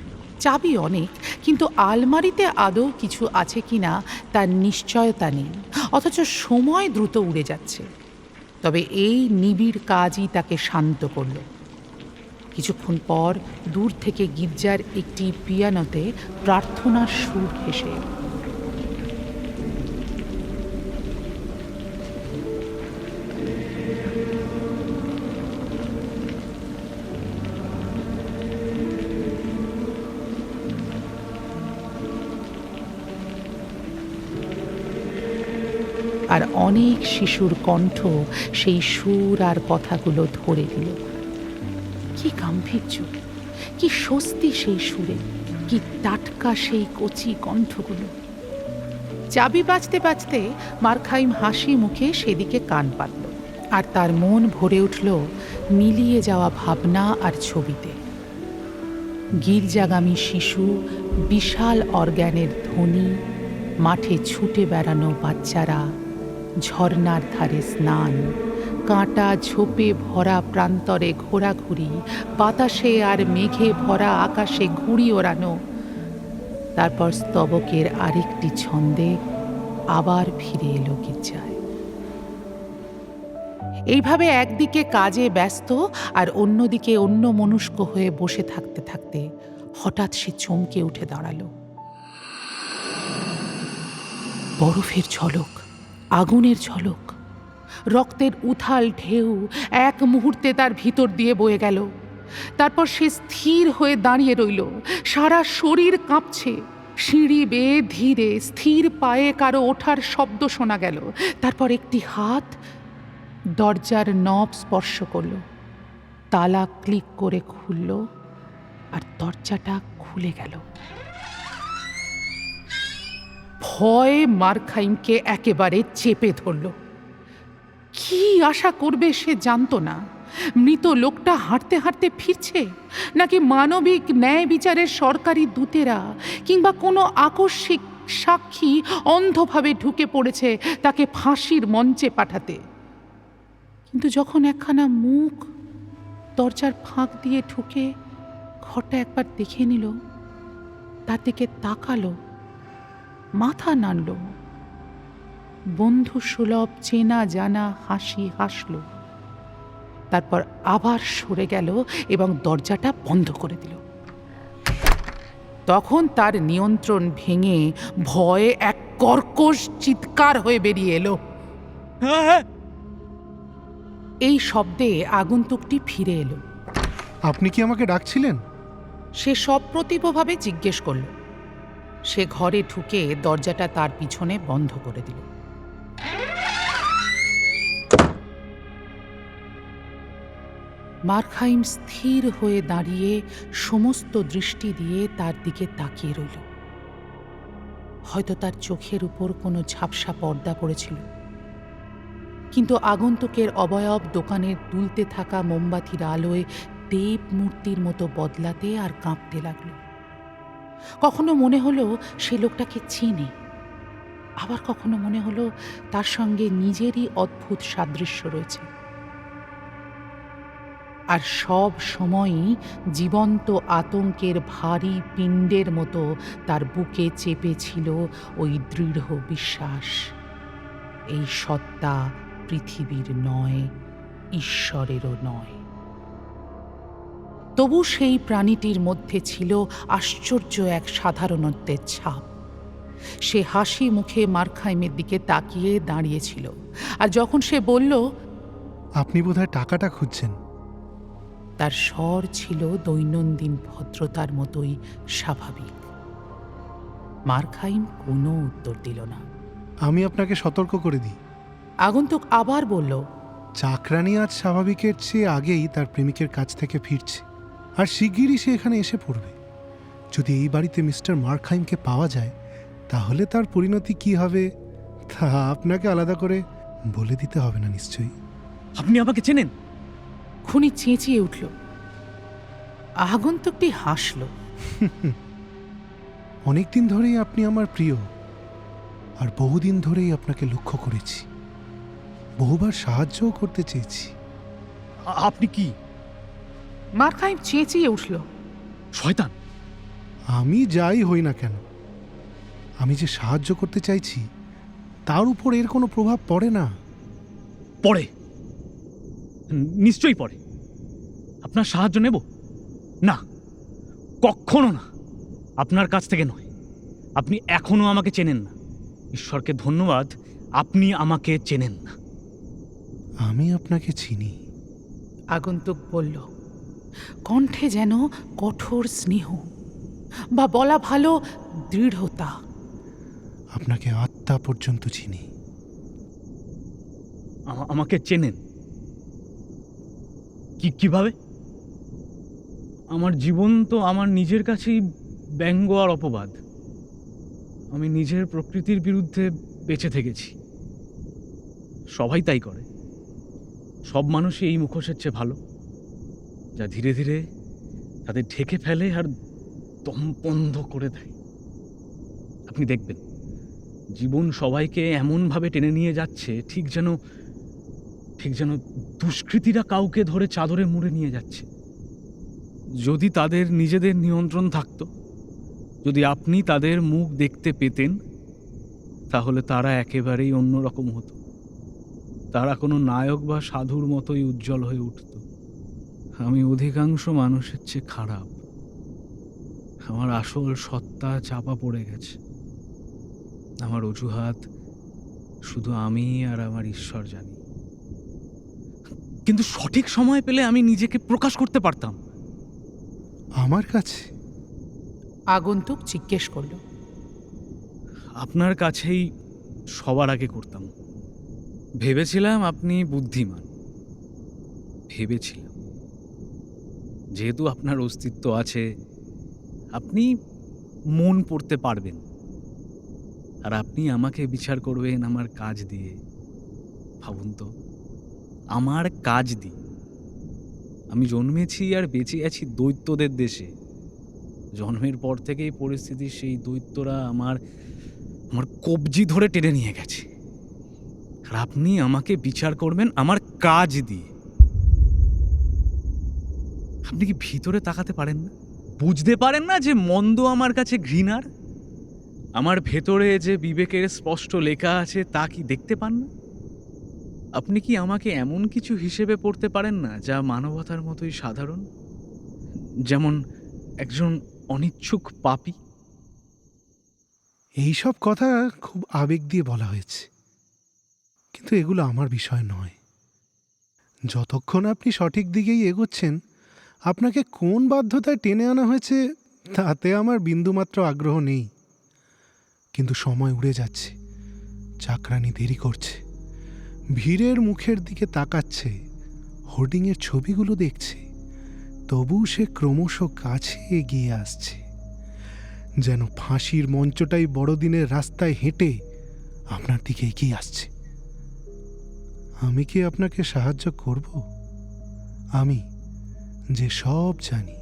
চাবি অনেক, কিন্তু আলমারিতে আদৌ কিছু আছে কিনা তার নিশ্চয়তা নেই, অথচ সময় দ্রুত উড়ে যাচ্ছে। তবে এই নিবিড় কাজই তাকে শান্ত করল। কিছুক্ষণ পর দূর থেকে গির্জার একটি পিয়ানোতে প্রার্থনার সুর ভেসে এল। আর অনেক শিশুর কণ্ঠ সেই সুর আর কথাগুলো ধরে দিল। কি গাম্ভীর্য, কি স্বস্তি সেই সুরে, কি টাটকা সেই কচি কণ্ঠগুলো। চাবি বাজতে বাজতে মার্খাইম হাসি মুখে সেদিকে কান পাতল, আর তার মন ভরে উঠল মিলিয়ে যাওয়া ভাবনা আর ছবিতে। গির্জাগামী শিশু, বিশাল অর্গ্যানের ধ্বনি, মাঠে ছুটে বেড়ানো বাচ্চারা, ঝর্নার ধারে স্নান, কাঁটা ঝোপে ভরা প্রান্তরে ঘোরাঘুরি, বাতাসে আর মেঘে ভরা আকাশে ঘুড়ি ওড়ানো, তারপর স্তবকের আরেকটি ছন্দে আবার ফিরে এলো গির্জায়। এইভাবে একদিকে কাজে ব্যস্ত আর অন্যদিকে অন্যমনস্ক হয়ে বসে থাকতে থাকতে হঠাৎ সে চমকে উঠে দাঁড়ালো। বরফের ঝলক, আগুনের ঝলক, রক্তের উথাল ঢেউ এক মুহূর্তে তার ভিতর দিয়ে বয়ে গেল। তারপর সে স্থির হয়ে দাঁড়িয়ে রইল, সারা শরীর কাঁপছে। সিঁড়ি বেয়ে ধীরে স্থির পায়ে কারো ওঠার শব্দ শোনা গেল। তারপর একটি হাত দরজার নব স্পর্শ করল, তালা ক্লিক করে খুলল আর দরজাটা খুলে গেল। ভয় মার্খাইমকে একেবারে চেপে ধরল। কি আশা করবে সে জানতো না। মৃত লোকটা হাঁটতে হাঁটতে ফিরছে, নাকি মানবিক ন্যায় বিচারের সরকারি দূতেরা কিংবা কোনো আকস্মিক সাক্ষী অন্ধভাবে ঢুকে পড়েছে তাকে ফাঁসির মঞ্চে পাঠাতে। কিন্তু যখন একখানা মুখ দরজার ফাঁক দিয়ে ঢুকে ঘরটা একবার দেখে নিল, তার দিকে তাকালো, মাথা নাড়ল, বন্ধু সুলভ চেনা জানা হাসি হাসল, তারপর আবার সরে গেল এবং দরজাটা বন্ধ করে দিল। তখন তার নিয়ন্ত্রণ ভেঙে ভয়ে এক কর্কশ চিৎকার হয়ে বেরিয়ে এলো। এই শব্দে আগন্তুকটি ফিরে এলো। আপনি কি আমাকে ডাকছিলেন? সে সপ্রতিভভাবে জিজ্ঞেস করল। সে ঘরে ঢুকে দরজাটা তার পিছনে বন্ধ করে দিল। মার্কহাইম স্থির হয়ে দাঁড়িয়ে সমস্ত দৃষ্টি দিয়ে তার দিকে তাকিয়ে রইল। হয়তো তার চোখের উপর কোনো ঝাপসা পর্দা পড়েছিল, কিন্তু আগন্তুকের অবয়ব দোকানের দুলতে থাকা মোমবাতির আলোয় দেব মূর্তির মতো বদলাতে আর কাঁপতে লাগল। কখনো মনে হলো সে লোকটাকে চিনে, আবার কখনো মনে হলো তার সঙ্গে নিজেরই অদ্ভুত সাদৃশ্য রয়েছে। আর সব সময়ই জীবন্ত আতঙ্কের ভারী পিণ্ডের মতো তার বুকে চেপে ছিল ওই দৃঢ় বিশ্বাস, এই সত্তা পৃথিবীর নয়, ঈশ্বরেরও নয়। তবু সেই প্রাণীটির মধ্যে ছিল আশ্চর্য এক সাধারণত্বের ছাপ। সে হাসি মুখে মার্কহাইমের দিকে তাকিয়ে দাঁড়িয়েছিল, আর যখন সে বলল, আপনি বোধহয় টাকাটা খুঁজছেন, তার স্বর ছিল দৈনন্দিন ভদ্রতার মতোই স্বাভাবিক। মার্কহাইম কোনো উত্তর দিল না। আমি আপনাকে সতর্ক করে দিই, আগন্তুক আবার বলল, চাকরানি আজ স্বাভাবিকের চেয়ে আগেই তার প্রেমিকের কাছ থেকে ফিরছে, আর শিগগিরই সে এখানে এসে পড়বে। যদি এই বাড়িতে মিস্টার মার্কহাইমকে পাওয়া যায়, তাহলে তার পরিণতি কি হবে তা আপনাকে আলাদা করে বলে দিতে হবে না নিশ্চয়ই। আপনি আমাকে চেনেন? খুনি চেঁচিয়ে উঠল। আগন্তুকটি হাসল। অনেকদিন ধরেই আপনি আমার প্রিয়, আর বহুদিন ধরেই আপনাকে লক্ষ্য করেছি, বহুবার সাহায্যও করতে চেয়েছি। আপনি কি মার্কহাইম চেঁচিয়ে উঠল। শয়তান? আমি যাই হই না কেন, আমি যে সাহায্য করতে চাইছি তার উপর এর কোনো প্রভাব পড়ে না। পড়ে, নিশ্চয়ই পড়ে। আপনার সাহায্য নেব না, কখনো না। আপনার কাছ থেকে নয়। আপনি এখনো আমাকে চেনেন না। ঈশ্বরকে ধন্যবাদ, আপনি আমাকে চেনেন না। আমি আপনাকে চিনি, আগন্তুক বলল, কণ্ঠে যেন কঠোর স্নেহ, বা বলা ভালো দৃঢ়তা। আপনাকে আত্মা পর্যন্ত চিনি। আমাকে চেনেন? কিভাবে? আমার জীবন তো আমার নিজের কাছেই ব্যঙ্গ আর অপবাদ। আমি নিজের প্রকৃতির বিরুদ্ধে বেঁচে থেকেছি। সবাই তাই করে। সব মানুষই এই মুখোশের চেয়ে ভালো, যা ধীরে ধীরে তাদের ঢেকে ফেলে আর দম বন্ধ করে দেয়। আপনি দেখবেন, জীবন সবাইকে এমনভাবে টেনে নিয়ে যাচ্ছে, ঠিক যেন দুষ্কৃতীরা কাউকে ধরে চাদরে মুড়ে নিয়ে যাচ্ছে। যদি তাদের নিজেদের নিয়ন্ত্রণ থাকতো, যদি আপনি তাদের মুখ দেখতে পেতেন, তাহলে তারা একেবারেই অন্যরকম হতো। তারা কোনো নায়ক বা সাধুর মতোই উজ্জ্বল হয়ে উঠত। আমি অধিকাংশ মানুষের চেয়ে খারাপ। আমার আসল সত্তা চাপা পড়ে গেছে। আমার অজুহাত শুধু আমি আর আমার ঈশ্বর জানি। কিন্তু সঠিক সময় পেলে আমি নিজেকে প্রকাশ করতে পারতাম। আমার কাছে? আগন্তুক জিজ্ঞেস করল। আপনার কাছেই সবার আগে করতাম। ভেবেছিলাম আপনি বুদ্ধিমান। ভেবেছিলাম যেহেতু আপনার অস্তিত্ব আছে, আপনি মন পড়তে পারবেন, আর আপনি আমাকে বিচার করবেন আমার কাজ দিয়ে। ভাবুন তো, আমার কাজ দিয়ে। আমি জন্মেছি আর বেঁচে আছি দৈত্যদের দেশে। জন্মের পর থেকেই পরিস্থিতির সেই দৈত্যরা আমার কবজি ধরে টেনে নিয়ে গেছে, আর আপনি আমাকে বিচার করবেন আমার কাজ দিয়ে। আপনি কি ভিতরে তাকাতে পারেন না? বুঝতে পারেন না যে মন্দ আমার কাছে ঘৃণার? আমার ভেতরে যে বিবেকের স্পষ্ট লেখা আছে তা কি দেখতে পান না? আপনি কি আমাকে এমন কিছু হিসেবে পড়তে পারেন না যা মানবতার মতোই সাধারণ? যেমন একজন অনিচ্ছুক পাপী। এইসব কথা খুব আবেগ দিয়ে বলা হয়েছে, কিন্তু এগুলো আমার বিষয় নয়। যতক্ষণ আপনি সঠিক দিকেই এগোচ্ছেন, আপনাকে কোন বাধ্যতায় টেনে আনা হয়েছে তাতে আমার বিন্দুমাত্র আগ্রহ নেই। কিন্তু সময় উড়ে যাচ্ছে, চাকরানি দেরি করছে, ভিড়ের মুখের দিকে তাকাচ্ছে, হোর্ডিংয়ের ছবিগুলো দেখছে, তবু সে ক্রমশ কাছে এগিয়ে আসছে, যেন ফাঁসির মঞ্চটাই বড়দিনের রাস্তায় হেঁটে আপনার দিকে এগিয়ে আসছে। আমি কি আপনাকে সাহায্য করব? আমি যে সব জানি,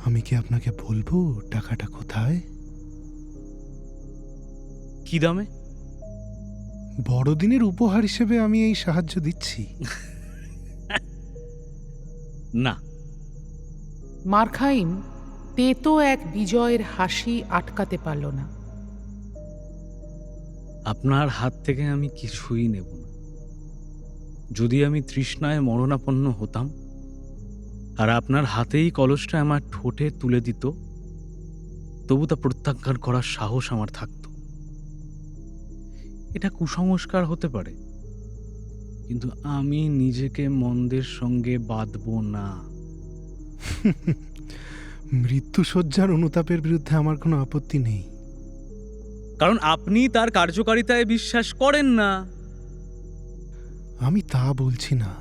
আমি কি আপনাকে বলবো টাকাটা কোথায়? কি দামে? বড়দিনের উপহার হিসেবে আমি এই সাহায্য দিচ্ছি। না। মার্খাইম তেতো এক বিজয়ের হাসি আটকাতে পারল না। আপনার হাত থেকে আমি কিছুই নেব না। যদি আমি তৃষ্ণায় মরণাপন্ন হতাম আর আপনার হাতেই কলসটা আমার ঠোঁটে তুলে দিত, তবু তা প্রত্যাখ্যান করার সাহস আমার থাকত। এটা কুসংস্কার হতে পারে, কিন্তু আমি নিজেকে মন্দের সঙ্গে বাঁধব না। মৃত্যুশয্যার অনুতাপের বিরুদ্ধে আমার কোনো আপত্তি নেই। কারণ আপনি তার কার্যকারিতায় বিশ্বাস করেন না। আমি তা বলছি না,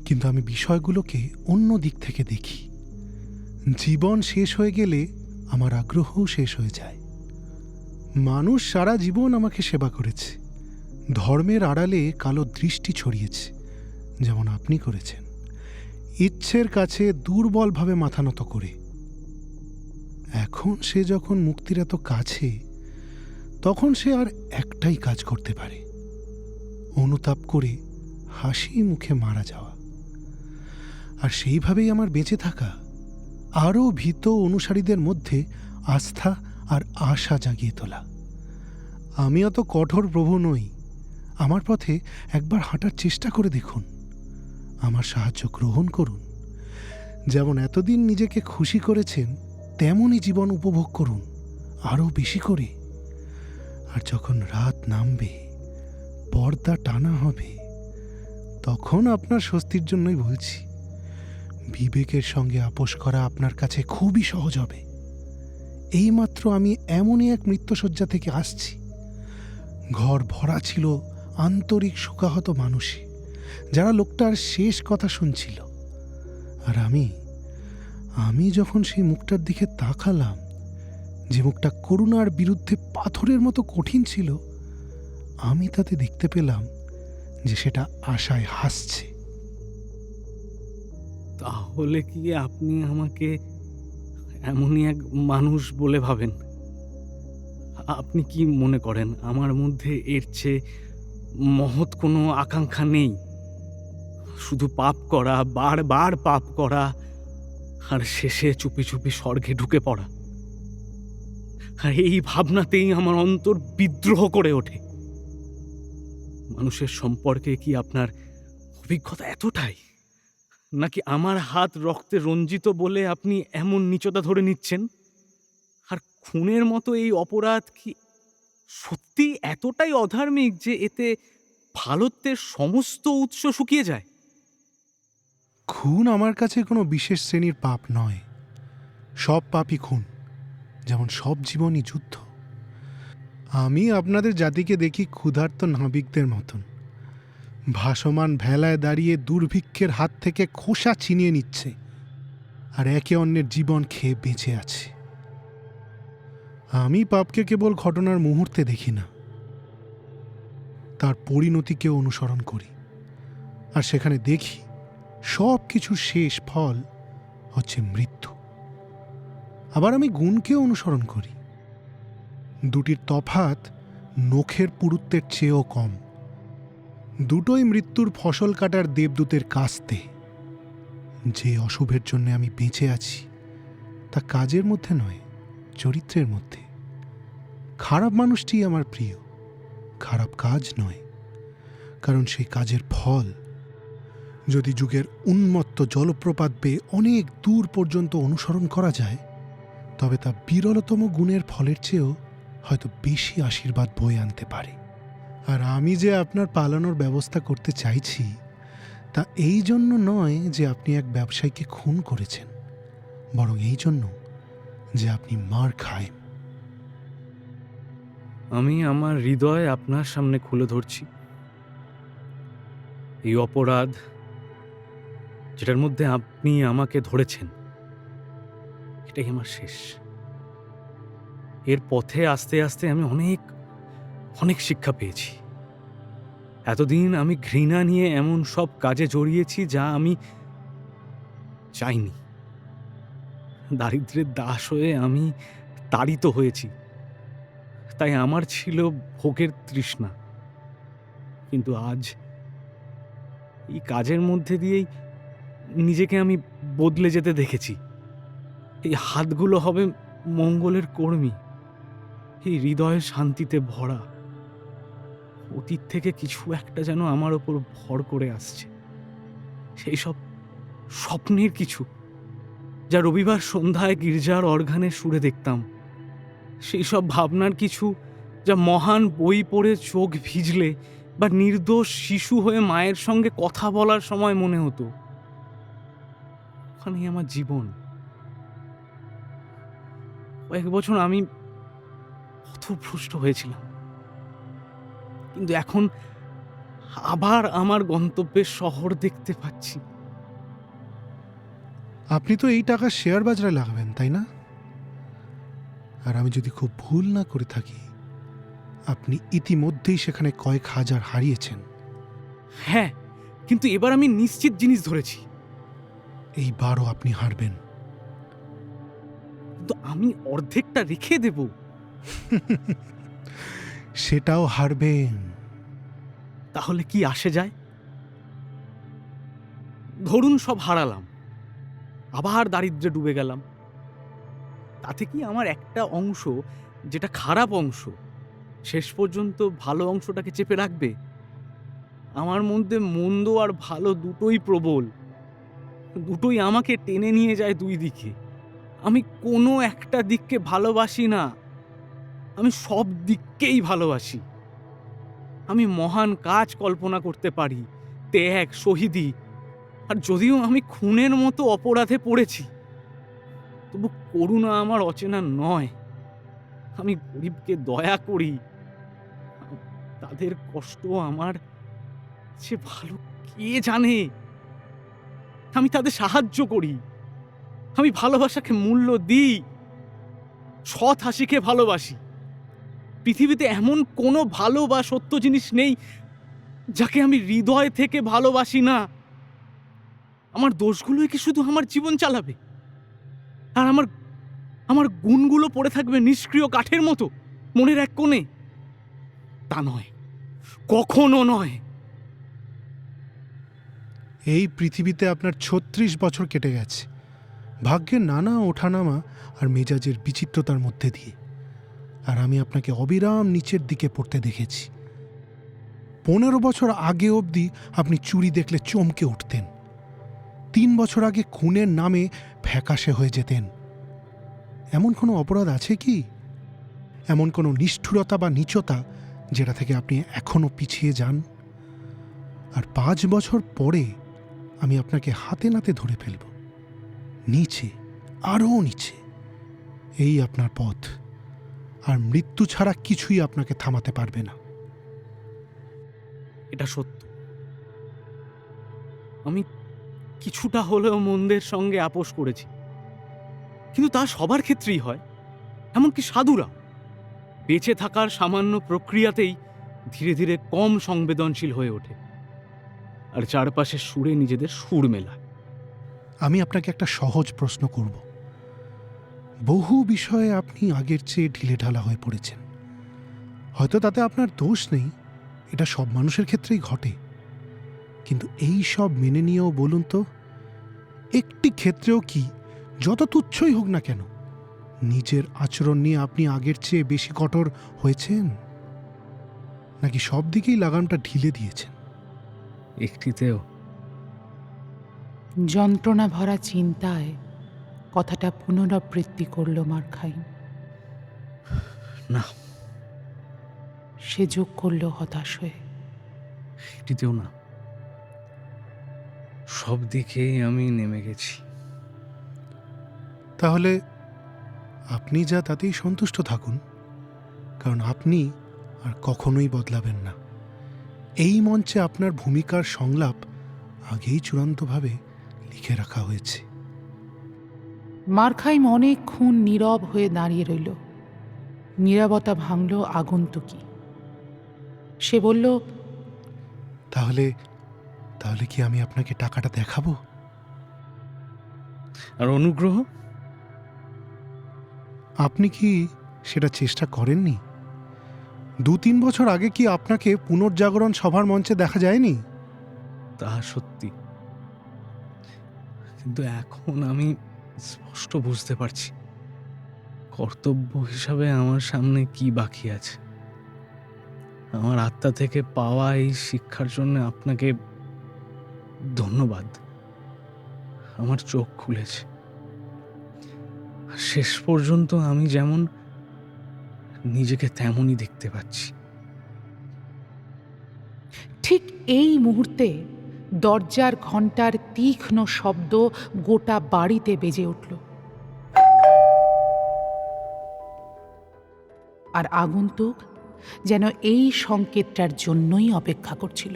কিন্তু আমি বিষয়গুলোকে অন্য দিক থেকে দেখি। জীবন শেষ হয়ে গেলে আমার আগ্রহও শেষ হয়ে যায়। মানুষ সারা জীবন আমাকে সেবা করেছে, ধর্মের আড়ালে কালো দৃষ্টি ছড়িয়েছে, যেমন আপনি করেছেন, ইচ্ছের কাছে দুর্বলভাবে মাথা নত করে। এখন সে যখন মুক্তির এত কাছে, তখন সে আর একটাই কাজ করতে পারে, অনুতাপ করে হাসি মুখে মারা যাওয়া। আর সেইভাবেই আমার বেঁচে থাকা, আরও ভীত অনুসারীদের মধ্যে আস্থা আর আশা জাগিয়ে তোলা। আমি অত কঠোর প্রভু নই। আমার পথে একবার হাঁটার চেষ্টা করে দেখুন, আমার সাহায্য গ্রহণ করুন। যেমন এতদিন নিজেকে খুশি করেছেন, তেমনই জীবন উপভোগ করুন, আরও বেশি করে। আর যখন রাত নামবে, পর্দা টানা হবে, তখন আপনার স্বস্তির জন্যই বলছি, বিবেকের সঙ্গে আপোষ করা আপনার কাছে খুবই সহজ হবে। এইমাত্র আমি এমনই এক মৃত্যুশয্যা থেকে আসছি। ঘর ভরা ছিল আন্তরিক শোকাহত মানুষে, যারা লোকটার শেষ কথা শুনছিল। আর আমি যখন সেই মুখটার দিকে তাকালাম, যে মুখটা করুণার বিরুদ্ধে পাথরের মতো কঠিন ছিল, আমি তাতে দেখতে পেলাম যে সেটা আশায় হাসছে। তাহলে কি আপনি আমাকে এমনই এক মানুষ বলে ভাবেন? আপনি কি মনে করেন আমার মধ্যে এর চেয়ে মহৎ কোনো আকাঙ্ক্ষা নেই? শুধু পাপ করা, বারবার পাপ করা, আর শেষে চুপি চুপি স্বর্গে ঢুকে পড়া। আর এই ভাবনাতেই আমার অন্তর বিদ্রোহ করে ওঠে। মানুষের সম্পর্কে কি আপনার অভিজ্ঞতা এতটাই, নাকি আমার হাত রক্তে রঞ্জিত বলে আপনি এমন নীচতা ধরে নিচ্ছেন? আর খুনের মতো এই অপরাধ কি সত্যি এতটাই অধার্মিক যে এতে ভালোত্বের সমস্ত উৎস শুকিয়ে যায়? খুন আমার কাছে কোনো বিশেষ শ্রেণীর পাপ নয়। সব পাপই খুন, যেমন সব জীবনই যুদ্ধ। আমি আপনাদের জাতিকে দেখি ক্ষুধার্ত নাবিকদের মতন, ভাসমান ভেলায় দাঁড়িয়ে দুর্ভিক্ষের হাত থেকে খোসা ছিনিয়ে নিচ্ছে, আর একে অন্যের জীবন খেয়ে বেঁচে আছে। আমি পাপকে কেবল ঘটনার মুহূর্তে দেখি না, তার পরিণতিকেও অনুসরণ করি। আর সেখানে দেখি সব কিছুর শেষ ফল হচ্ছে মৃত্যু। আবার আমি গুণকেও অনুসরণ করি। দুটির তফাৎ নখের পুরুত্বের চেয়েও কম। দুটোই মৃত্যুর ফসল কাটার দেবদূতের কাস্তে। যে অশুভের জন্য আমি বেঁচে আছি, তা কাজের মধ্যে নয়, চরিত্রের মধ্যে। খারাপ মানুষটি আমার প্রিয়, খারাপ কাজ নয়, কারণ সেই কাজের ফল যদি যুগের উন্মত্ত জলপ্রপাত বেয়ে অনেক দূর পর্যন্ত অনুসরণ করা যায়, তবে তা বিরলতম গুণের ফলের চেয়েও হয়তো বেশি আশীর্বাদ বয়ে আনতে পারে। আর আমি যে আপনার পালানোর ব্যবস্থা করতে চাইছি, তা এই জন্য নয় যে আপনি এক ব্যবসায়ীকে খুন করেছেন, বরং এই জন্য যে আপনি মারখাইম। আমি আমার হৃদয় আপনার সামনে খুলে ধরছি। এই অপরাধ যেটার মধ্যে আপনি আমাকে ধরেছেন, এটাই আমার শেষ। এর পথে আস্তে আস্তে আমি অনেক অনেক শিক্ষা পেয়েছি। এতদিন আমি ঘৃণা নিয়ে এমন সব কাজে জড়িয়েছি যা আমি চাইনি। দারিদ্র্যের দাস হয়ে আমি তাড়িত হয়েছি, তাই আমার ছিল ভোগের তৃষ্ণা। কিন্তু আজ এই কাজের মধ্যে দিয়েই নিজেকে আমি বদলে যেতে দেখেছি। এই হাতগুলো হবে মঙ্গলের কর্মী, এই হৃদয়ের শান্তিতে ভরা। অতীত থেকে কিছু একটা যেন আমার ওপর ভর করে আসছে, সেই সব স্বপ্নের কিছু যা রবিবার সন্ধ্যায় গির্জার অর্গানের সুরে দেখতাম, সেই সব ভাবনার কিছু যা মহান বই পড়ে চোখ ভিজলে বা নির্দোষ শিশু হয়ে মায়ের সঙ্গে কথা বলার সময় মনে হতো। ওখানেই আমার জীবন। কয়েক বছর আমি পথভ্রষ্ট হয়েছিলাম, কিন্তু এখন আবার আমার গন্তব্যের শহর দেখতে পাচ্ছি। আপনি তো এই টাকা শেয়ার বাজারে লাগাবেন, তাই না? আর আমি যদি খুব ভুল না করে থাকি, আপনি ইতিমধ্যেই সেখানে কয়েক হাজার হারিয়েছেন। হ্যাঁ, কিন্তু এবার আমি নিশ্চিত জিনিস ধরেছি, এইবারও আপনি হারবেন। কিন্তু আমি অর্ধেকটা রেখে দেব। সেটাও হারবেন। তাহলে কি আসে যায়? ধরুন সব হারালাম, আবার দারিদ্র্যে ডুবে গেলাম, তাতে কি আমার একটা অংশ, যেটা খারাপ অংশ, শেষ পর্যন্ত ভালো অংশটাকে চেপে রাখবে? আমার মধ্যে মন্দ আর ভালো দুটোই প্রবল, দুটোই আমাকে টেনে নিয়ে যায় দুই দিকে। আমি কোনো একটা দিককে ভালোবাসি না, আমি সব দিককেই ভালোবাসি। আমি মহান কাজ কল্পনা করতে পারি, ত্যাগ, শহীদি। আর যদিও আমি খুনের মতো অপরাধে পড়েছি, তবু করুণা আমার অচেনা নয়। আমি গরিবকে দয়া করি, তাদের কষ্ট আমার সে ভালো কে জানে। আমি তাদের সাহায্য করি, আমি ভালোবাসাকে মূল্য দিই, সৎ হাসিকে ভালোবাসি। পৃথিবীতে এমন কোনো ভালো বা সত্য জিনিস নেই যাকে আমি হৃদয় থেকে ভালোবাসি না। আমার দোষগুলোই কি শুধু আমার জীবন চালাবে, আর আমার আমার গুণগুলো পড়ে থাকবে নিষ্ক্রিয় কাঠের মতো মনের এক কোণে? তা নয়, কখনো নয়। এই পৃথিবীতে আপনার ৩৬ বছর কেটে গেছে, ভাগ্যের নানা ওঠানামা আর মেজাজের বিচিত্রতার মধ্যে দিয়ে। আর আমি আপনাকে অবিরাম নিচের দিকে পড়তে দেখেছি। ১৫ বছর আগে অবধি আপনি চুরি দেখলে চমকে উঠতেন। ৩ বছর আগে খুনের নামে ফ্যাকাশে হয়ে যেতেন। এমন কোনো অপরাধ আছে কি, এমন কোনো নিষ্ঠুরতা বা নীচতা যেটা থেকে আপনি এখনো পিছিয়ে যান? আর ৫ বছর পরে আমি আপনাকে হাতে নাতে ধরে ফেলব, নিচে, আরও নিচে। এই আপনার পথ, আর মৃত্যু ছাড়া কিছুই আপনাকে থামাতে পারবে না। এটা সত্য, আমি কিছুটা হলেও মন্দের সঙ্গে আপোষ করেছি, কিন্তু তা সবার ক্ষেত্রেই হয়। এমনকি সাধুরা বেঁচে থাকার সামান্য প্রক্রিয়াতেই ধীরে ধীরে কম সংবেদনশীল হয়ে ওঠে, আর চারপাশের সুরে নিজেদের সুর মেলায়। আমি আপনাকে একটা সহজ প্রশ্ন করব। বহু বিষয়ে আপনি আগের চেয়ে ঢিলেঢালা হয়ে পড়েছেন। হয়তো তাতে আপনার দোষ নেই, এটা সব মানুষের ক্ষেত্রেই ঘটে। কিন্তু এই সব মেনে নিয়েও বলুন তো, একটি ক্ষেত্রেও কি, যত তুচ্ছই হোক না কেন, নিজের আচরণ নিয়ে আপনি আগের চেয়ে বেশি কঠোর হয়েছেন? নাকি সব দিকেই লাগামটা ঢিলে দিয়েছেন? একটিতেও যন্ত্রণা ভরা চিন্তায় কথাটা পুনরাবৃত্তি করল মারখাইন। না, সে যোগ করল হতাশ হয়ে, একটিতেও না, সব দিকেই আমি নেমে গেছি। তাহলে আপনি যা তাতেই সন্তুষ্ট থাকুন, কারণ আপনি আর কখনোই বদলাবেন না। এই মঞ্চে আপনার ভূমিকার সংলাপ আগেই চূড়ান্তভাবে লিখে রাখা হয়েছে। মার্খাইম অনেকক্ষণ নীরব হয়ে দাঁড়িয়ে রইল। নীরবতা ভাঙল আগন্তুকী। সে বলল, তাহলে তাহলে কি আমি আপনাকে টাকাটা দেখাবো? আর অনুগ্রহ? আপনি কি সেটা চেষ্টা করেননি? 2-3 বছর আগে কি আপনাকে পুনর্জাগরণ সভার মঞ্চে দেখা যায়নি? তা সত্যি, কিন্তু এখন আমি স্পষ্ট বুঝতে পারছি কর্তব্য হিসাবে আমার সামনে কি বাকি আছে। আমার আত্মা থেকে পাওয়া এই শিক্ষার জন্য আপনাকে ধন্যবাদ। আমার চোখ খুলেছে। শেষ পর্যন্ত আমি যেমন নিজেকে তেমনই দেখতে পাচ্ছি। ঠিক এই মুহূর্তে দরজার ঘণ্টার তীক্ষ্ণ শব্দ গোটা বাড়িতে বেজে উঠল। আর আগন্তুক যেন এই সংকেতটার জন্যই অপেক্ষা করছিল।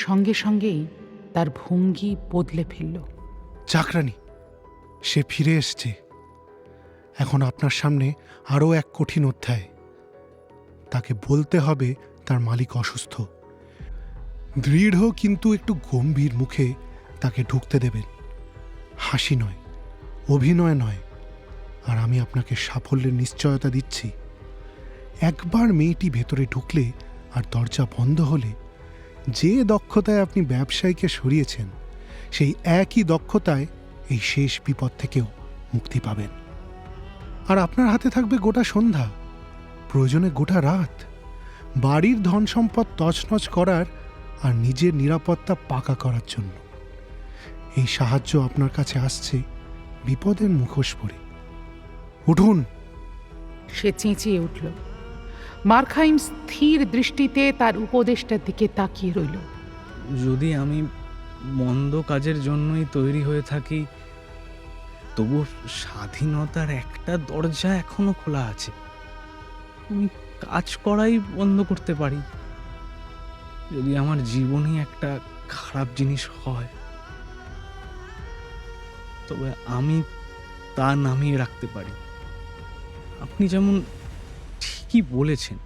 সঙ্গে সঙ্গেই তার ভঙ্গি বদলে ফেলল। চাকরানী, সে ফিরে এসছে। এখন আপনার সামনে আরও এক কঠিন অধ্যায়। তাকে বলতে হবে তার মালিক অসুস্থ। দৃঢ় কিন্তু একটু গম্ভীর মুখে তাকে ঢুকতে দেবেন। হাসি নয়, অভিনয় নয়। আর আমি আপনাকে সাফল্যের নিশ্চয়তা দিচ্ছি, একবার মেয়েটি ভেতরে ঢুকলে আর দরজা বন্ধ হলে যে দক্ষতায় আপনি ব্যবসায়ীকে সরিয়েছেন, সেই একই দক্ষতায় এই শেষ বিপদ থেকেও মুক্তি পাবেন। আর আপনার হাতে থাকবে গোটা সন্ধ্যা, প্রয়োজনে গোটা রাত, বাড়ির ধন সম্পদ তছনছ করার আর নিজের নিরাপত্তা পাকা করার জন্য। এই সাহায্য আপনার কাছে আসছে বিপদের মুখোশ পরে। উঠুন! সে চেঁচিয়ে উঠল। মার্খাইম স্থির দৃষ্টিতে তার উপদেষ্টার দিকে তাকিয়ে রইল। যদি আমি মন্দ কাজের জন্যই তৈরি হয়ে থাকি, তবু স্বাধীনতার একটা দরজা এখনো খোলা আছে। আমি কাজ করাই বন্ধ করতে পারি। যদি আমার জীবনই একটা খারাপ জিনিস হয়, তবে আমি তা নামিয়ে রাখতে পারি। আপনি যেমন ঠিকই বলেছেন,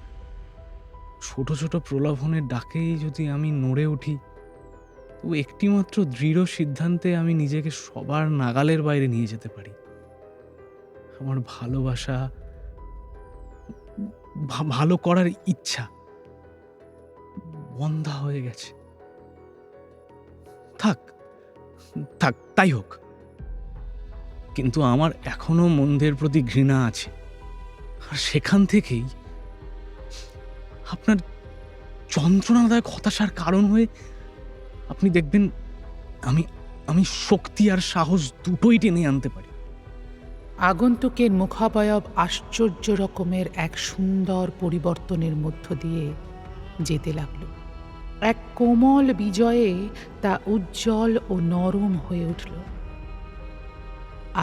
ছোট ছোট প্রলোভনের ডাকেই যদি আমি নড়ে উঠি, তো একটিমাত্র দৃঢ় সিদ্ধান্তে আমি নিজেকে সবার নাগালের বাইরে নিয়ে যেতে পারি। আমার ভালোবাসা, ভালো করার ইচ্ছা বন্ধা হয়ে গেছে। থাক থাক, তাই হোক। কিন্তু আমার এখনো মন্দের প্রতি ঘৃণা আছে। আর সেখান থেকেই আপনার যন্ত্রণাদায়ক হতাশার কারণ হয়ে আপনি দেখবেন আমি আমি শক্তি আর সাহস দুটোই টেনে আনতে পারি। আগন্তুকের মুখাবয়ব আশ্চর্য রকমের এক সুন্দর পরিবর্তনের মধ্য দিয়ে যেতে লাগল। এক কোমল বিজয়ে তা উজ্জ্বল ও নরম হয়ে উঠল,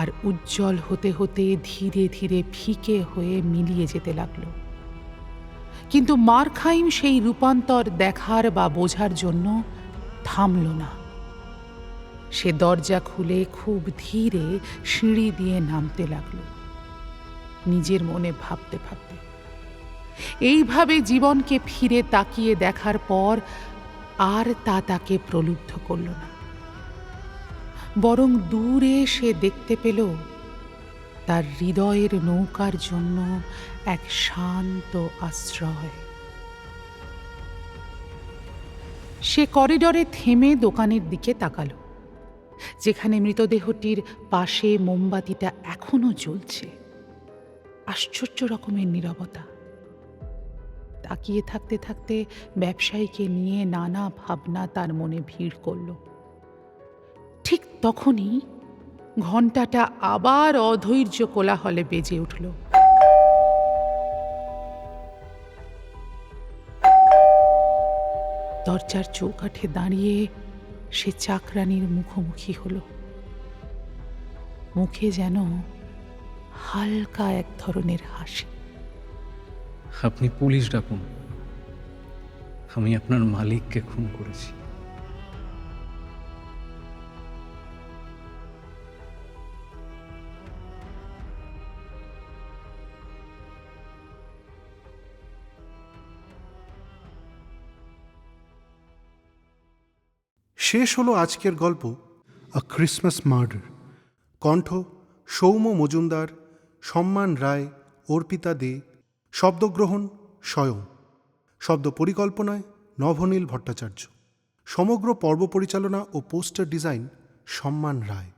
আর উজ্জ্বল হতে হতে ধীরে ধীরে ফিকে হয়ে মিলিয়ে যেতে লাগল। কিন্তু মার্খাইম সেই রূপান্তর দেখার বা বোঝার জন্য থামল না। সে দরজা খুলে খুব ধীরে সিঁড়ি দিয়ে নামতে লাগল, নিজের মনে ভাবতে ভাবতে। এইভাবে জীবনকে ফিরে তাকিয়ে দেখার পর আর তা তাকে প্রলুব্ধ করল না, বরং দূরে সে দেখতে পেল তার হৃদয়ের নৌকার জন্য এক শান্ত আশ্রয়। সে করিডরে থেমে দোকানের দিকে তাকালো, যেখানে মৃতদেহটির পাশে মোমবাতিটা এখনো জ্বলছে। আশ্চর্য রকমের নীরবতা। তাকিয়ে থাকতে থাকতে ব্যবসায়ীকে নিয়ে নানা ভাবনা তার মনে ভিড় করল। ঠিক তখনই ঘণ্টাটা আবার অধৈর্য কোলাহলে বেজে উঠল। দরজার চৌকাঠে দাঁড়িয়ে সে চাকরানীর মুখোমুখি হল। মুখে যেন হালকা এক ধরনের হাসি। আপনি পুলিশ ডাকুন, আমি আপনার মালিককে খুন করেছি। শেষ হলো আজকের গল্প আ ক্রিসমাস মার্ডার। কণ্ঠ সৌম্য মজুমদার, সম্মান রায়, অর্পিতা দে। শব্দগ্রহণ স্বয়ং। শব্দ পরিকল্পনায় নভনীল ভট্টাচার্য। সমগ্র পর্ব পরিচালনা ও পোস্টার ডিজাইন সম্মান রায়।